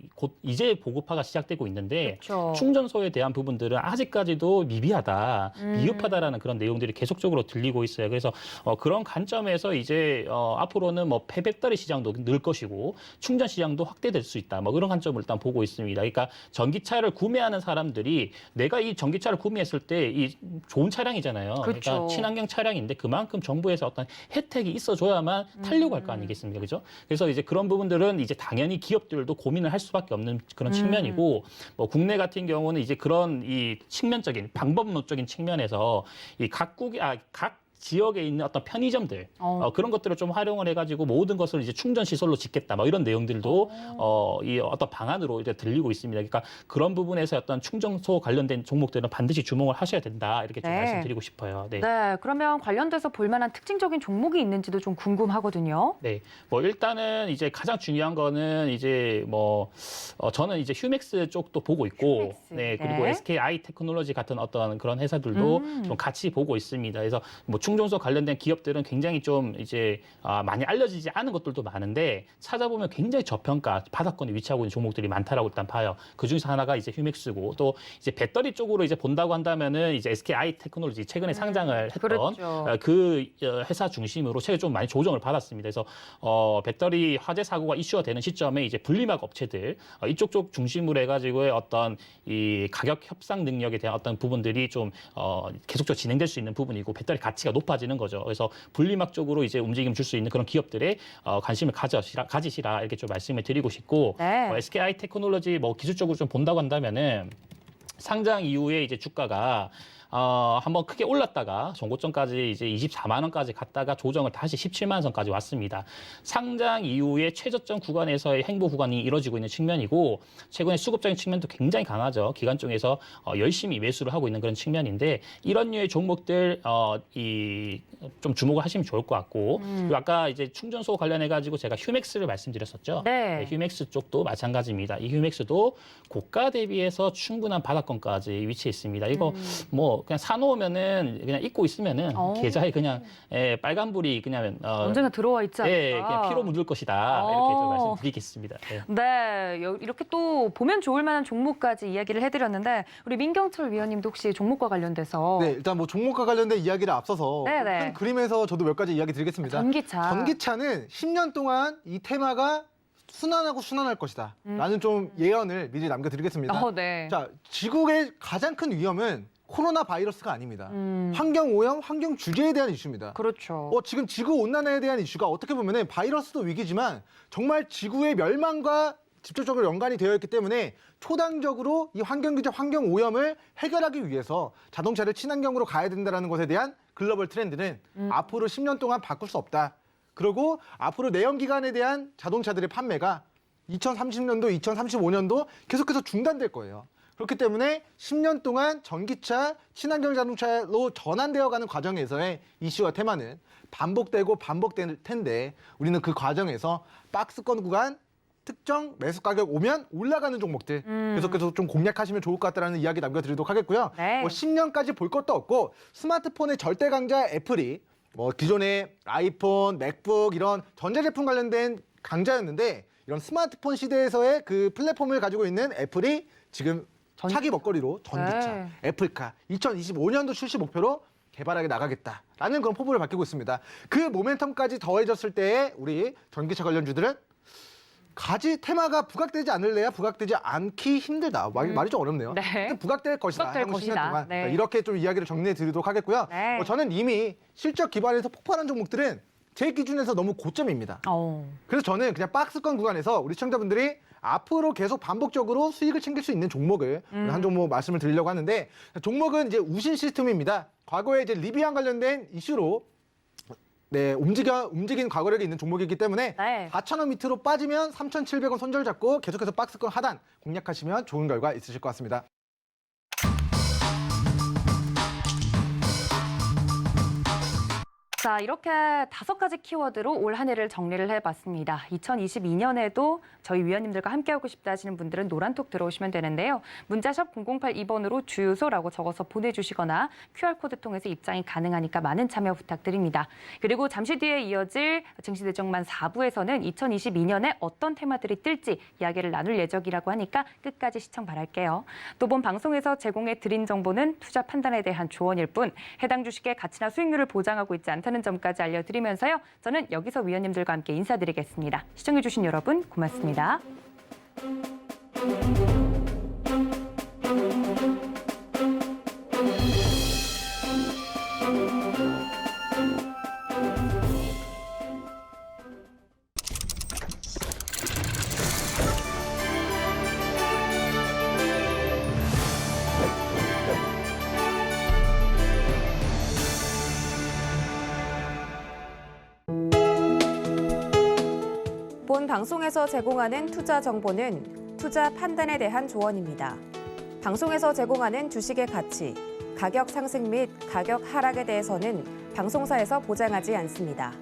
보급화가 시작되고 있는데 그렇죠. 충전소에 대한 부분들은 아직까지도 미비하다, 미흡하다라는 그런 내용들이 계속적으로 들리고 있어요. 그래서 그런 관점에서 이제 앞으로는 뭐 폐배터리 시장도 늘 것이고 충전 시장도 확대될 수 있다. 뭐 그런 관점을 일단 보고 있습니다. 그러니까 전기차를 구매하는 사람들이 내가 이 전기차를 구매했을 때 이 좋은 차량이잖아요. 그렇죠. 그러니까 친환경 차량인데 그만큼 정부에서 어떤 혜택이 있어줘야만 타려고 할 거 아니겠습니까, 그죠? 그래서 이제 그런 부분들은 이제 당연히 기업들도 고민을 할 수밖에 없는 그런 측면이고, 뭐 국내 같은 경우는 이제 그런 이 측면적인 방법론적인 측면에서 이 각 지역에 있는 어떤 편의점들 그런 것들을 좀 활용을 해가지고 모든 것을 이제 충전 시설로 짓겠다, 뭐 이런 내용들도 이 어떤 방안으로 이제 들리고 있습니다. 그러니까 그런 부분에서 어떤 충전소 관련된 종목들은 반드시 주목을 하셔야 된다, 이렇게 좀 네. 말씀드리고 싶어요. 네. 네, 그러면 관련돼서 볼만한 특징적인 종목이 있는지도 좀 궁금하거든요. 네, 뭐 일단은 이제 가장 중요한 거는 이제 뭐 저는 이제 휴맥스 쪽도 보고 있고, 휴맥스, 네, 그리고 네. SKI 테크놀로지 같은 어떤 그런 회사들도 좀 같이 보고 있습니다. 그래서 뭐 충전소 관련된 기업들은 굉장히 좀 이제 많이 알려지지 않은 것들도 많은데 찾아보면 굉장히 저평가 바닥권에 위치하고 있는 종목들이 많다라고 일단 봐요. 그 중에서 하나가 이제 휴맥스고, 또 이제 배터리 쪽으로 이제 본다고 한다면은 이제 SKI 테크놀로지 최근에 상장을 했던 그렇죠. 그 회사 중심으로 최근에 좀 많이 조정을 받았습니다. 그래서 배터리 화재 사고가 이슈가 되는 시점에 이제 분리막 업체들 이쪽 쪽 중심으로 해가지고의 어떤 이 가격 협상 능력에 대한 어떤 부분들이 좀 계속적으로 진행될 수 있는 부분이고, 배터리 가치가 높아지는 거죠. 그래서 분리막 쪽으로 이제 움직임 줄 수 있는 그런 기업들의 관심을 가지시라 이렇게 좀 말씀을 드리고 싶고, 네. SKI 테크놀로지 뭐 기술적으로 좀 본다고 한다면은 상장 이후에 이제 주가가 한번 크게 올랐다가 종고점까지 이제 24만 원까지 갔다가 조정을 다시 17만 선까지 왔습니다. 상장 이후에 최저점 구간에서의 행보 구간이 이뤄지고 있는 측면이고, 최근에 수급적인 측면도 굉장히 강하죠. 기관 쪽에서 열심히 매수를 하고 있는 그런 측면인데, 이런 류의 종목들 좀 주목을 하시면 좋을 것 같고, 그리고 아까 이제 충전소 관련해 가지고 제가 휴맥스를 말씀드렸었죠. 네. 휴맥스 쪽도 마찬가지입니다. 이 휴맥스도 고가 대비해서 충분한 바닥권까지 위치해 있습니다. 이거 뭐 그냥 사놓으면은 그냥 입고 있으면은 계좌에 그냥 빨간불이 그냥 언젠가 들어와 있지 않을까? 네, 그냥 피로 묻을 것이다, 이렇게 좀 말씀드리겠습니다. 네. 네, 이렇게 또 보면 좋을 만한 종목까지 이야기를 해드렸는데, 우리 민경철 위원님도 혹시 종목과 관련돼서 네, 일단 뭐 종목과 관련된 이야기를 앞서서 네네. 큰 그림에서 저도 몇 가지 이야기 드리겠습니다. 전기차는 10년 동안 이 테마가 순환하고 순환할 것이다 라는 좀 예언을 미리 남겨드리겠습니다. 네. 자, 지구의 가장 큰 위험은 코로나 바이러스가 아닙니다. 환경 오염, 환경 주제에 대한 이슈입니다. 그렇죠. 지금 지구 온난화에 대한 이슈가 어떻게 보면은 바이러스도 위기지만 정말 지구의 멸망과 직접적으로 연관이 되어 있기 때문에 초당적으로 이 환경 규제, 환경 오염을 해결하기 위해서 자동차를 친환경으로 가야 된다는 것에 대한 글로벌 트렌드는 앞으로 10년 동안 바꿀 수 없다. 그리고 앞으로 내연기관에 대한 자동차들의 판매가 2030년도, 2035년도 계속해서 중단될 거예요. 그렇기 때문에 10년 동안 전기차, 친환경 자동차로 전환되어가는 과정에서의 이슈와 테마는 반복되고 반복될 텐데, 우리는 그 과정에서 박스권 구간 특정 매수 가격 오면 올라가는 종목들 계속해서 좀 공략하시면 좋을 것 같다는 이야기 남겨드리도록 하겠고요. 네. 10년까지 볼 것도 없고, 스마트폰의 절대 강자 애플이 기존의 아이폰, 맥북 이런 전자제품 관련된 강자였는데, 이런 스마트폰 시대에서의 그 플랫폼을 가지고 있는 애플이 지금 차기 먹거리로 전기차, 네. 애플카 2025년도 출시 목표로 개발하게 나가겠다라는 그런 포부를 밝히고 있습니다. 그 모멘텀까지 더해졌을 때에 우리 전기차 관련주들은 테마가 부각되지 않을래야 부각되지 않기 힘들다. 말이 좀 어렵네요. 네. 부각될 것이다. 부각될 향후 10년 것이다. 동안. 네. 이렇게 좀 이야기를 정리해 드리도록 하겠고요. 네. 저는 이미 실적 기반에서 폭발한 종목들은 제 기준에서 너무 고점입니다. 그래서 저는 그냥 박스권 구간에서 우리 시청자분들이 앞으로 계속 반복적으로 수익을 챙길 수 있는 종목을 한 종목 말씀을 드리려고 하는데 종목은 이제 우신 시스템입니다. 과거에 이제 리비안 관련된 이슈로 움직인 과거력이 있는 종목이기 때문에 네. 4,000원 밑으로 빠지면 3,700원 손절 잡고 계속해서 박스권 하단 공략하시면 좋은 결과 있으실 것 같습니다. 자, 이렇게 5가지 키워드로 올 한 해를 정리를 해봤습니다. 2022년에도 저희 위원님들과 함께하고 싶다 하시는 분들은 노란톡 들어오시면 되는데요. 문자샵 0082번으로 주유소라고 적어서 보내주시거나 QR코드 통해서 입장이 가능하니까 많은 참여 부탁드립니다. 그리고 잠시 뒤에 이어질 증시대정만 4부에서는 2022년에 어떤 테마들이 뜰지 이야기를 나눌 예정이라고 하니까 끝까지 시청 바랄게요. 또 본 방송에서 제공해드린 정보는 투자 판단에 대한 조언일 뿐 해당 주식의 가치나 수익률을 보장하고 있지 않다는 점까지 알려드리면서요. 저는 여기서 위원님들과 함께 인사드리겠습니다. 시청해주신 여러분 고맙습니다. 본 방송에서 제공하는 투자 정보는 투자 판단에 대한 조언입니다. 방송에서 제공하는 주식의 가치, 가격 상승 및 가격 하락에 대해서는 방송사에서 보장하지 않습니다.